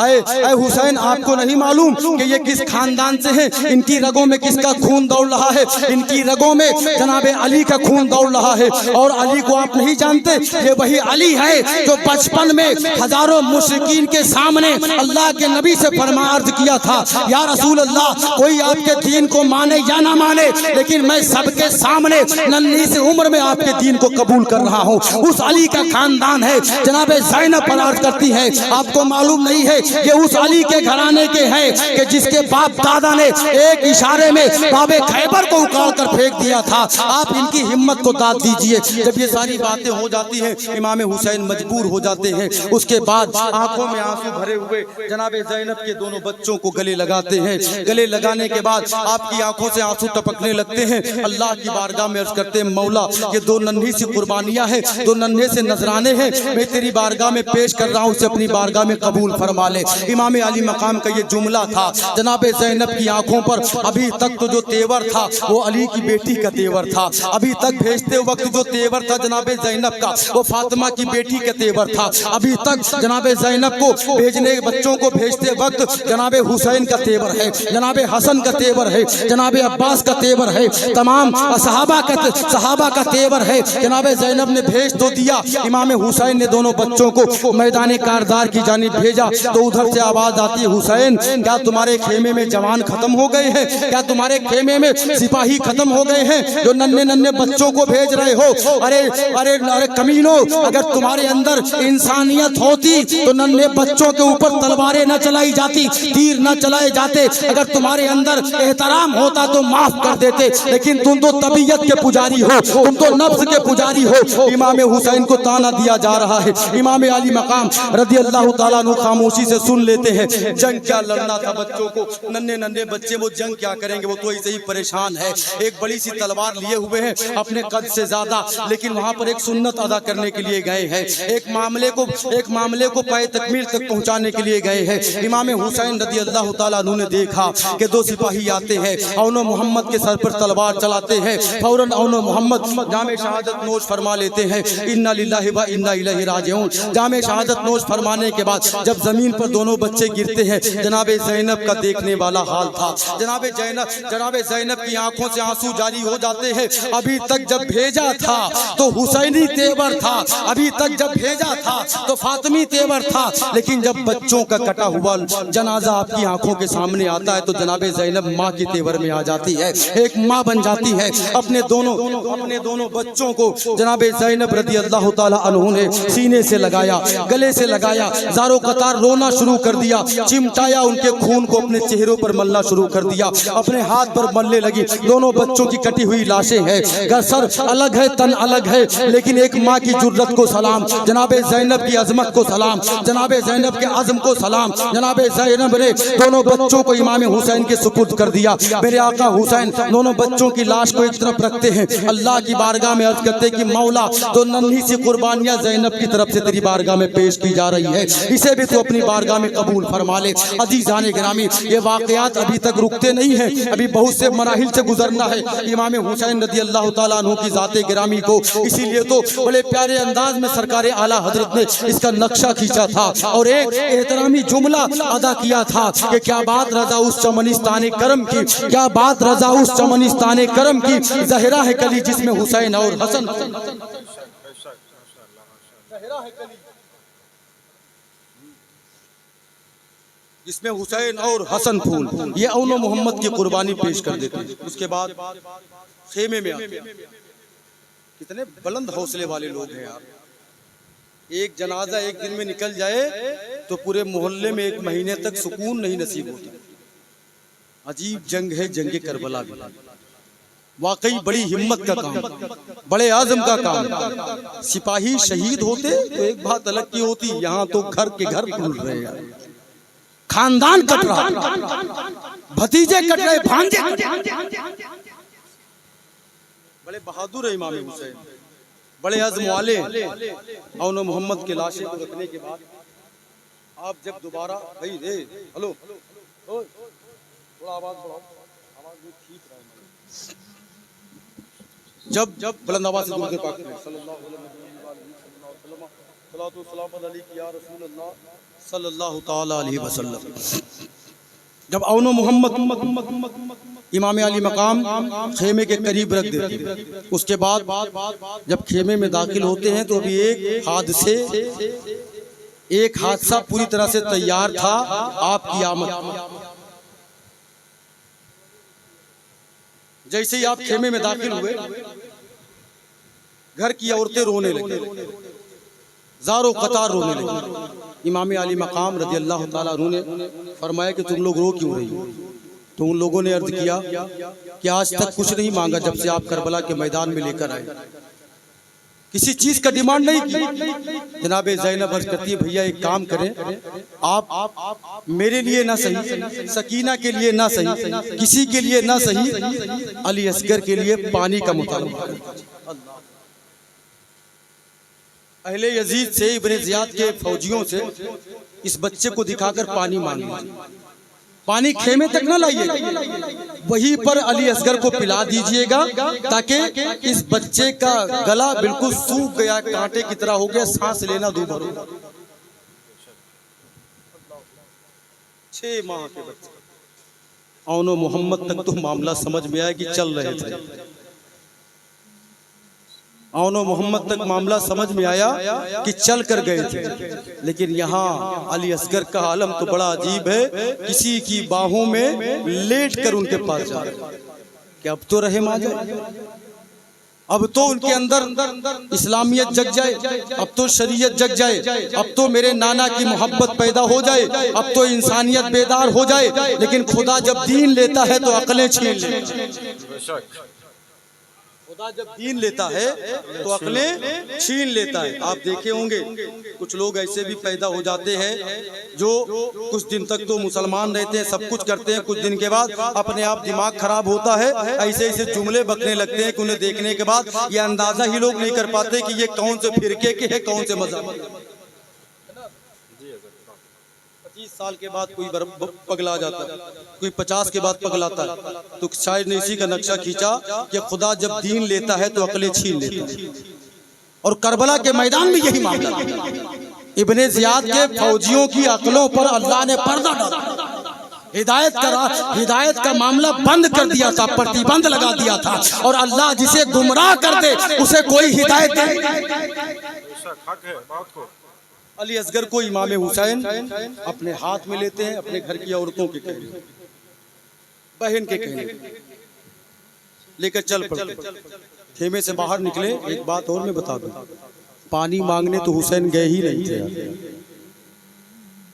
ऐ हुसैन आपको नहीं मालूम कि ये किस खानदान से हैं, इनकी रगों में किसका खून दौड़ रहा है? इनकी रगों में जनाबे अली का खून दौड़ रहा है। और अली को आप नहीं जानते, ये वही अली है जो बचपन में हजारों मुश्रिकीन के सामने अल्लाह के नबी से फरमा अर्ज किया था, या रसूल अल्लाह कोई आपके दीन को माने या ना माने, लेकिन मैं सबके सामने नन्ही सी उम्र में आपके दीन को कबूल कर रहा हूँ। उस अली का खानदान है। जनाबे ज़ैनब पर अर्ज करती है, आपको मालूम नहीं है ये उस अली के घराने के हैं कि जिसके बाप दादा ने एक इशारे में बाबे खैबर को उखाड़ कर फेंक दिया था। आप इनकी हिम्मत को दाद दीजिए। जब ये सारी बातें हो जाती हैं, इमाम हुसैन मजबूर हो जाते हैं। उसके बाद आंखों में आंसू भरे हुए जनाबे ज़ैनब के दोनों बच्चों को गले लगाते हैं। गले लगाने के बाद आपकी आंखों से आंसू टपकने लगते हैं। अल्लाह की बारगाह में अर्ज करते हैं, मौला ये दो नन्ही सी कुर्बानियां हैं, दो नन्हे से नजराने हैं, मैं तेरी बारगाह में पेश कर रहा हूँ, उसे अपनी बारगाह में कबूल फरमा ले। इमाम अली मकाम का ये जुमला था। जनाबे ज़ैनब की आंखों पर अभी तक तो जो तेवर था वो अली की बेटी का तेवर था। अभी तक भेजते वक्त जो तेवर था जनाबे ज़ैनब का वो फातिमा की बेटी का तेवर था। अभी तक जनाबे ज़ैनब को भेजने बच्चों को भेजते वक्त जनाबे हुसैन का तेवर है, जनाबे हसन का तेवर है, जनाबे अब्बास का तेवर है, तमाम सहाबा का तेवर है। जनाबे ज़ैनब ने भेज तो दिया, इमाम हुसैन ने दोनों बच्चों को मैदान कारदार की जानिब भेजा तो उधर से आवाज आती है, हुसैन क्या तुम्हारे खेमे में जवान खत्म हो गए हैं? क्या तुम्हारे खेमे में सिपाही खत्म हो गए हैं जो नन्हे नन्हे बच्चों को भेज रहे हो? अरे अरे अरे कमीनों, अगर तुम्हारे अंदर इंसानियत होती तो नन्हे बच्चों के ऊपर तलवारें न चलाई जाती, तीर न चलाए जाते। अगर तुम्हारे अंदर एहतराम होता तो माफ कर देते, लेकिन तुम तो तबीयत के पुजारी हो, तुम तो नफ्स के पुजारी हो। इमाम हुसैन को ताना दिया जा रहा है। इमाम अली मकाम रज़ी अल्लाह तआला अन्हु खामोशी से सुन लेते हैं। जंग क्या लड़ना था बच्चों को, नन्हे नन्हे बच्चे वो जंग क्या करेंगे, वो तो ऐसे ही परेशान है। एक बड़ी सी तलवार लिए हुए हैं अपने कद से ज्यादा, लेकिन वहां पर एक सुन्नत अदा करने के लिए गए हैं, एक मामले को पाए तकमील तक पहुंचाने के लिए गए हैं। इमाम हुसैन रज़ी अल्लाह तआला अन्हु ने देखा कि दो सिपाही आते हैं, औनो मोहम्मद के सर पर तलवार चलाते हैं। फौरन औनो मोहम्मद जामे शहादत नोश फरमा लेते हैं, इन्ना लिल्लाहि व इन्ना इलैहि राजिऊन। जामे शहादत नोश फरमाने के बाद जब जमीन पर दोनों बच्चे गिरते हैं, जनाबे ज़ैनब का देखने वाला हाल था। जनाबे ज़ैनब की आंखों से आंसू जारी हो जाते हैं। अभी तक जब भेजा था तो हुसैनी तेवर था, अभी तक जब भेजा था तो फातिमी तेवर था, लेकिन जब बच्चों का कटा हुआ जनाजा आपकी आंखों के सामने आता है तो जनाबे ज़ैनब माँ की तेवर में आ जाती है, एक माँ बन जाती है। अपने दोनों बच्चों को जनाबे ज़ैनब रज़ी अल्लाह तआला अन्हु ने सीने से लगाया, गले से लगाया, ज़ारो लगातार रोना शुरू कर दिया, चिमटाया, उनके खून को अपने चेहरों पर मलना शुरू कर दिया, अपने हाथ पर मलने लगी। दोनों बच्चों की कटी हुई लाशें हैं, सर अलग है, तन अलग है, लेकिन एक माँ की जुर्रत को सलाम, जनाबे ज़ैनब की अजमत को सलाम, जनाबे ज़ैनब के आज़म को सलाम। जनाबे ज़ैनब ने दोनों बच्चों को इमाम हुसैन के सुपुर्द कर दिया। मेरे आका हुसैन दोनों बच्चों की लाश को एक तरफ रखते हैं, अल्लाह की बारगाह में अर्ज करते कि मौला तो नन्ही सी कुर्बानियां ज़ैनब की तरफ से तेरी बारगाह में पेश की जा रही है, इसे भी तो अपनी बारगाह में कबूल फरमा ले। अजीज़ान गिरामी, ये वाक़यात अभी तक रुकते नहीं हैं, अभी बहुत से मराहिल से गुजरना है इमाम हुसैन रज़ी अल्लाह तआला अन्हु की ज़ाते गिरामी को। इसीलिए तो बड़े प्यारे अंदाज में सरकार आला हजरत ने इसका नक्शा खींचा था और एक एहतरामी जुमला अदा किया था कि क्या बात रजा उस चमनिस्तान करम की, क्या बात रजा उस चमनिस्तान करम की, ज़हरा है कली जिसमें हुसैन और हसन, जिसमें हुसैन और हसन फूल। ये औनो मोहम्मद की कुर्बानी पेश कर देते हैं। उसके बाद खेमे में आते हैं। कितने बुलंद हौसले वाले लोग हैं यार। एक जनाजा एक दिन में निकल जाए तो पूरे मोहल्ले में एक महीने तक सुकून नहीं नसीब होता। अजीब जंग है जंग करबला भी, वाकई बड़ी हिम्मत का काम, बड़े आज़म का काम। सिपाही शहीद होते तो एक बात अलग की होती, यहाँ तो घर के घर टूट रहे हैं, खानदान कट रहा, भतीजे कट रहे, भांजे। बड़े बहादुर है इमाम हुसैन, बड़े अज़्म वाले। औनो मोहम्मद के लाशें को रखने के बाद आप जब दोबारा भाई रे हेलो थोड़ा आवाज बढ़ाओ, आवाज में ठीक रहा। जब बुलंद आवाज से दूसरे पाक में सल्लल्लाहु अलैहि वसल्लम, जब औनो मोहम्मद इमाम अली मकाम खेमे के करीब रख देते, उसके बाद जब खेमे में दाखिल होते हैं तो अभी एक हादसा पूरी तरह से तैयार था आपकी आमद। जैसे ही आप खेमे में दाखिल हुए, घर की औरतें रोने लगी, ज़ारो कतार रोने लगी। इमाम अली मकाम रज़ी अल्लाह ताला अन्हु ने फरमाया कि तुम लोग रो क्यों रही हो? तो उन लोगों ने अर्ज किया कि आज तक कुछ नहीं मांगा जब से आप करबला के मैदान में लेकर आए, किसी चीज का डिमांड नहीं की। जनाबे ज़ैनब अर्ज करती है भैया एक काम करें, आप मेरे लिए ना सही, सकीना के लिए ना सही, किसी के लिए ना सही, अली असगर के लिए पानी का मुतालबा करें। अहले यजीद से, इब्ने ज़ियाद के फौजियों से इस बच्चे को दिखाकर पानी मांगे, पानी खेमे तक ना लाइए, वहीं पर अली असगर को पिला दीजिएगा ताकि इस बच्चे का गला बिल्कुल सूख गया, कांटे की तरह हो गया, सांस लेना दूभर होगा। 6 माह के बच्चे, औनो मोहम्मद तक तो मामला समझ में आया कि चल रहे थे। औनो मोहम्मद तक मामला समझ में आया कि चल कर गए थे, लेकिन यहाँ अली असगर का आलम तो बड़ा अजीब है, किसी की बाहों में लेट कर उनके पास जा रहे कि अब तो रहम आ जाए, अब तो उनके अंदर इस्लामियत जग जाए, अब तो शरीयत जग जाए, अब तो मेरे नाना की मोहब्बत पैदा हो जाए, अब तो इंसानियत बेदार हो जाए। लेकिन खुदा जब दीन लेता है तो अकलें छीन लेता है, खुदा जब दीन लेता है तो अकलें छीन लेता है। आप देखे होंगे कुछ लोग ऐसे भी पैदा हो जाते हैं जो कुछ दिन तक तो मुसलमान रहते हैं, सब कुछ करते हैं, कुछ दिन के बाद अपने आप दिमाग खराब होता है, ऐसे ऐसे जुमले बकने लगते हैं कि उन्हें देखने के बाद ये अंदाजा ही लोग नहीं कर पाते कि ये कौन से फिरके के है, कौन से मजहब। 25 साल के बाद कोई पगला जाता है, कोई 50 के बाद पगलाता है, तो शायद ने इसी का नक्शा खींचा कि खुदा जब दीन लेता है तो अकलें छीन लेता है। और करबला के मैदान में यही मामला, इब्ने ज़ियाद के फौजियों की अकलों पर अल्लाह ने पर्दा डाला, हिदायत का मामला बंद कर दिया था, प्रतिबंध लगा दिया था। और अल्लाह जिसे गुमराह कर दे उसे कोई हिदायत नहीं। अली असगर को इमाम हुसैन अपने हाथ में लेते हैं, अपने घर की औरतों के कहने, बहन के कहने, लेकर चल पड़ते। खेमे से बाहर निकले। एक बात और मैं बता दूं, पानी मांगने तो हुसैन गए ही नहीं थे,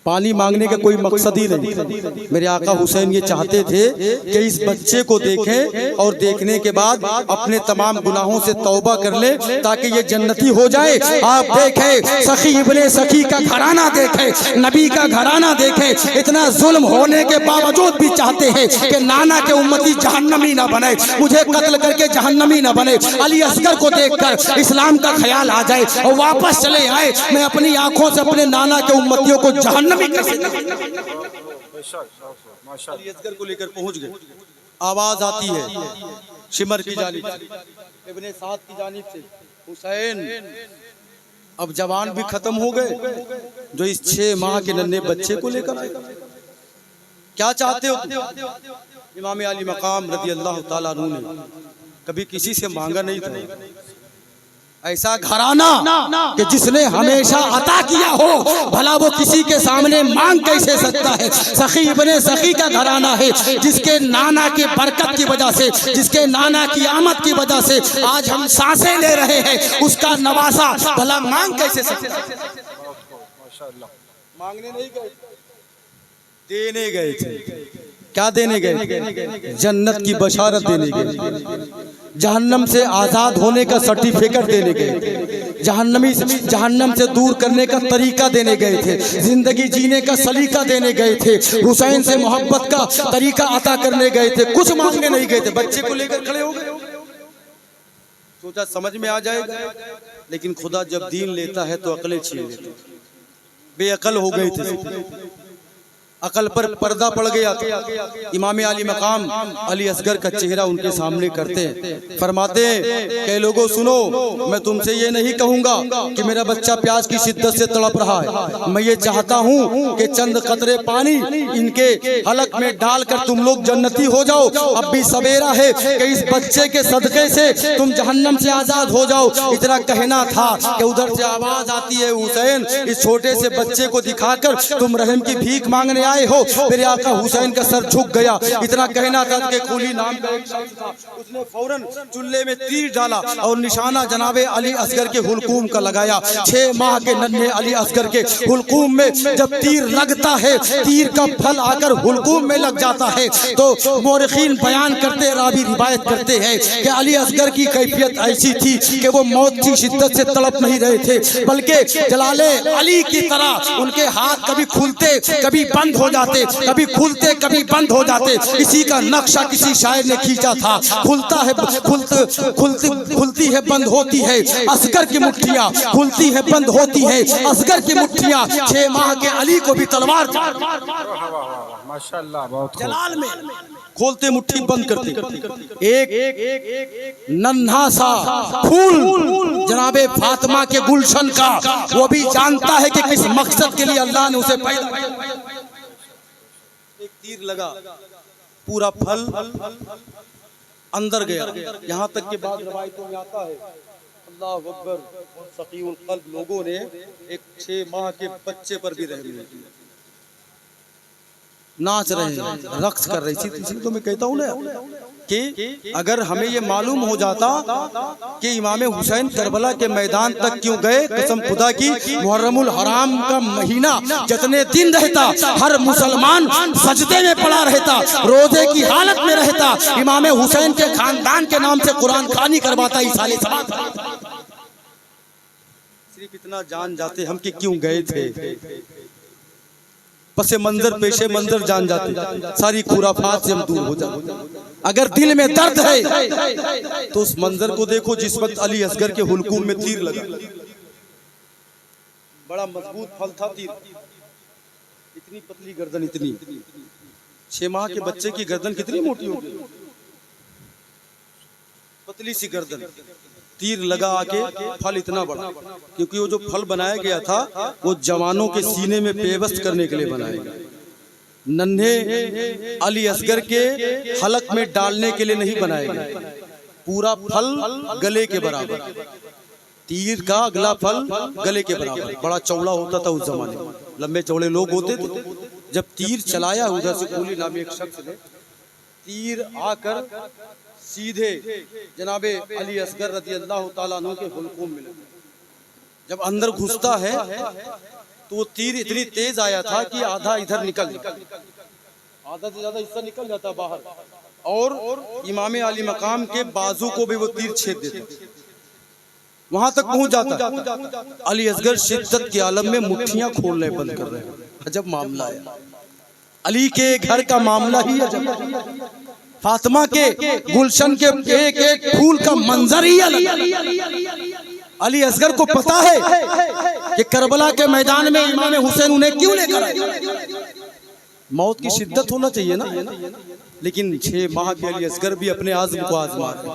पानी मांगने का कोई मकसद ही नहीं। मेरे आका हुसैन ये चाहते थे कि इस बच्चे को देखें और देखने के बाद अपने तमाम गुनाहों से तौबा कर ले ताकि ये जन्नती हो जाए। आप देखें सखी इब्ने सखी का घराना देखें, नबी का घराना देखें, इतना जुल्म होने के बावजूद भी चाहते हैं कि नाना के उम्मती जहन्नमी ना बने, मुझे कत्ल करके जहन्नमी ना बने। अली असगर को देखकर इस्लाम का ख्याल आ जाए और वापस चले आए, मैं अपनी आंखों से अपने नाना के उम्मतियों को जहन्नमी असगर को लेकर पहुंच गए। आवाज आती है शिमर की जानिब से, इब्ने साद की जानिब से, हुसैन अब जवान भी खत्म हो गए, जो इस 6 माह के नन्हे बच्चे को लेकर आए। क्या चाहते हो? इमाम अली मकाम रज़ी अल्लाह ताला अन्हु ने कभी किसी से मांगा नहीं था। ऐसा घराना कि जिसने हमेशा अता किया हो, भला वो किसी के सामने मांग कैसे सकता है। सखी इब्ने सखी का घराना है, जिसके नाना की बरकत की वजह से, जिसके नाना की आमद की वजह से आज हम सांसें ले रहे हैं, उसका नवासा भला मांग कैसे सकता है। मांगने नहीं गए, देने गए थे। क्या देने गए? जन्नत की बशारत देने गए, जहन्नम से आजाद होने का सर्टिफिकेट देने गए, जहन्नम से दूर करने का तरीका देने गए थे, जिंदगी जीने का सलीका देने गए थे, हुसैन से मोहब्बत का तरीका अता करने गए थे। कुछ मांगने नहीं गए थे, बच्चे को लेकर खड़े हो गए। सोचा समझ में आ जाएगा, लेकिन खुदा जब दीन लेता है तो अकलें छीन लेते। बेअकल हो गए थे, अकल पर पर्दा पड़ गया। इमाम अली मकाम अली असगर का चेहरा उनके सामने करते फरमाते कई लोगों सुनो, मैं तुमसे ये नहीं कहूंगा कि मेरा बच्चा प्यास की शिद्दत से तड़प रहा है। मैं ये चाहता हूँ कि चंद कतरे पानी इनके हलक में डालकर तुम लोग जन्नती हो जाओ। अब भी सवेरा है कि इस बच्चे के सदके से तुम जहन्नम से आजाद हो जाओ। इतना कहना था कि उधर से आवाज आती है, हुसैन इस छोटे से बच्चे को दिखाकर तुम रहम की भीख मांगने आए हो। मेरे आका हुसैन का सर झुक गया। इतना कहना था कि कुली नाम का एक शख्स था, उसने फौरन चुल्ले में तीर डाला और निशाना जनाबे अली असगर के हुलकूम का लगाया। 6 माह के नन्हे अली असगर के हुलकूम में जब तीर लगता है, तीर का फल आकर हुलकूम में लग जाता है, तो मोरखीन बयान करते, रावी रिवायत करते हैं कि अली असगर की कैफियत ऐसी थी कि वो मौत की शिद्दत से तड़प नहीं रहे थे, बल्कि जलाले अली की तरह उनके हाथ कभी खुलते कभी बंद हो जाते, कभी खुलते कभी बंद हो जाते। इसी का नक्शा किसी शायर ने खींचा था। खुलता है खुलती है बंद होती है असगर की मुट्ठियां, खुलती है बंद होती है असगर की मुट्ठियां। 6 माह के अली को भी तलवार माशाल्लाह बहुत जलाल में खोलते मुट्ठी बंद करते। एक नन्हा सा फूल जनाबे फातिमा के गुलशन का, वो भी जानता है कि किस मकसद के लिए अल्लाह ने उसे पैदा किया। एक तीर लगा, पूरा फल अंदर गया। यहाँ तक के बाद रवायतों में आता है अल्लाह अकबर, सकीउल कल्ब लोगों ने एक 6 माह के बच्चे पर भी रहम किया। नाच रहे हैं, रक्स कर रही थी। इसलिए तो मैं कहता हूँ ना कि अगर हमें ये मालूम हो जाता कि इमाम हुसैन करबला के मैदान तक क्यों गए, कसम खुदा की मुहर्रमुल हराम का महीना जितने दिन रहता, हर मुसलमान सजदे में पड़ा रहता, रोजे की हालत में रहता, इमाम हुसैन के खानदान के नाम से कुरान खानी करवाता। सिर्फ इतना जान जाते हम कि क्यों गए थे, पसे मंजर पेशे मंजर जान जाते, सारी खुराफात से हम दूर हो जाते। अगर दिल में दर्द है तो उस मंजर को देखो जिस वक्त अली असगर के हुलकूम में तीर लगा। बड़ा मजबूत फल था तीर, इतनी पतली गर्दन, इतनी 6 माह के बच्चे की गर्दन कितनी मोटी होगी, पतली सी गर्दन, तीर लगा आके फल इतना बड़ा। क्योंकि वो जो फल बनाया गया था वो जवानों के सीने में पेवस्त करने के लिए बनाया गया, नन्हे अली असगर के हलक में डालने के लिए नहीं बनाया गया। पूरा फल गले के बराबर, तीर का अगला फल गले के बराबर, बड़ा चौड़ा होता था उस जमाने में, लंबे चौड़े लोग होते थे। जब तीर चलाया उधर से कोली नामी एक शख्स ने, तीर आकर सीधे जनाबे अली असगर रज़ी अल्लाह ताला अन्हु के हुलकूम में लगा। जब अंदर घुसता है तो वो तीर इतनी तेज आया था कि आधा इधर निकल जाता, आधा से ज्यादा हिस्सा निकल जाता बाहर, और इमाम आली मकाम के बाजू को भी वो तीर छेद देता, वहां तक पहुंच जाता। अली असगर शिद्दत के आलम में मुट्ठियां खोलने बंद कर रहे हैं। अजब मामला है, अली के घर का मामला ही अजब, फातिमा के गुलशन के एक एक फूल का मंजर ही अलग। अली असगर को पता है कि करबला के मैदान में इमाम हुसैन उन्हें क्यों लेकर आए। मौत की शिद्दत होना चाहिए ना, लेकिन 6 माह के अली असगर भी अपने आज़म को आजमा रहे,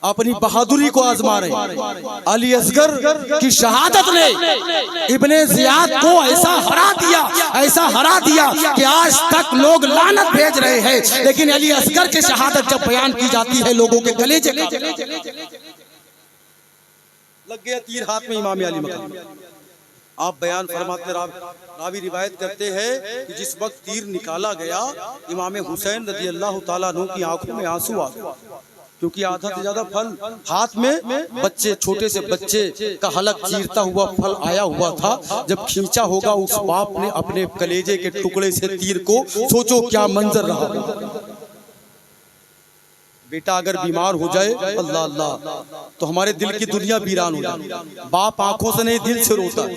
अपनी बहादुरी को आजमा रहे। अली असगर की शहादत ने इब्ने जियाद को ऐसा हरा दिया कि आज तक लोग लानत भेज रहे हैं, लेकिन अली असगर की शहादत जब बयान की जाती है लोगों के कलेजे लग गया तीर हाथ में इमाम अली मकाम। आप बयान फरमाते, रावी रिवायत करते हैं कि जिस वक्त तीर निकाला गया, इमाम हुसैन रज़ी अल्लाह ताला अन्हु की आंखों में आंसू आ गए, क्योंकि आधा से ज्यादा फल हाथ में बच्चे, छोटे से बच्चे का हलक चीरता हुआ फल आया हुआ था। जब खींचा होगा उस बाप ने अपने कलेजे के टुकड़े से तीर को, सोचो क्या मंजर रहा। बेटा अगर बीमार हो जाए, अल्लाह अल्लाह, तो हमारे दिल की दुनिया वीरान हो जाती। बाप आंखों से नहीं दिल से रोता,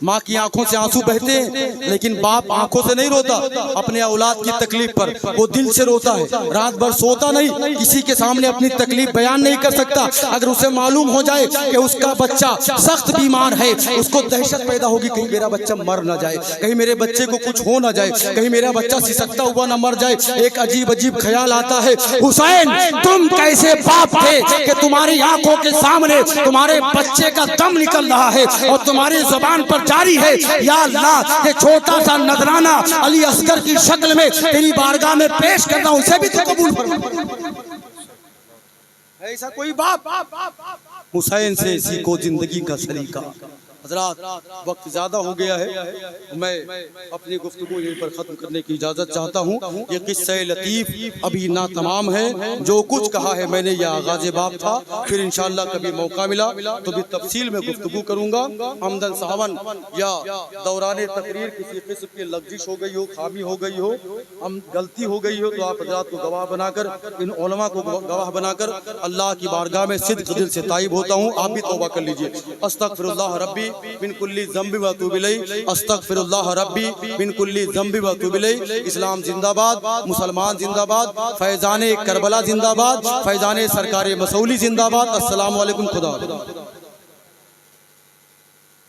माँ की आंखों से आंसू बहते हैं, लेकिन बाप आंखों से नहीं रोता अपने औलाद की तकलीफ पर, वो दिल से रोता है। रात भर सोता नहीं, किसी के सामने अपनी तकलीफ बयान नहीं कर सकता। अगर उसे मालूम हो जाए कि उसका बच्चा सख्त बीमार है, उसको दहशत पैदा होगी, कहीं मेरा बच्चा मर ना जाए, कहीं मेरे बच्चे को कुछ हो ना जाए, कहीं मेरा बच्चा सिसकता हुआ ना मर जाए। एक अजीब अजीब ख्याल आता है, हुसैन तुम कैसे बाप थे कि तुम्हारी आंखों के सामने तुम्हारे बच्चे का दम निकल रहा है और तुम्हारी जुबान पर जारी है, या अल्लाह ये छोटा सा नजराना अली असगर की शक्ल में तेरी बारगाह में पेश करना, उसे भी तो कबूल फरमा। ऐसा कोई बाप हुसैन से सीखो जिंदगी का सलीका। हजरात, वक्त ज्यादा हो गया है, मैं अपनी गुफ्तगू यहीं पर खत्म करने की इजाजत चाहता हूँ। ये किस्सा लतीफ अभी ना तमाम है, जो कुछ कहा है मैंने यह आगाज़ बाब था, फिर इंशाअल्लाह कभी मौका मिला तो भी तफसील में गुफ्तगू करूँगा। आमदन सावन या दौरान तकरीर किसी किस्म की लफ्जिश हो गई हो, खामी हो गई हो, हम गलती हो गई हो, तो आप हजरात को गवाह बनाकर, इन उलमा को गवाह बनाकर अल्लाह की बारगाह में सिद्क़ दिल से ताइब होता हूँ। आप भी तौबा कर लीजिए। अस्तगफिरुल्लाह रब्बी मिन कुल्ली ज़ंबि व अतूबु इलैहि, अस्तगफिरुल्लाह रब्बी मिन कुल्ली ज़ंबि व अतूबु इलैहि। इस्लाम जिंदाबाद, मुसलमान जिंदाबाद, फैज़ाने करबला जिंदाबाद, फैज़ाने सरकारे मसौली जिंदाबाद। अस्सलामु अलैकुम, खुदा।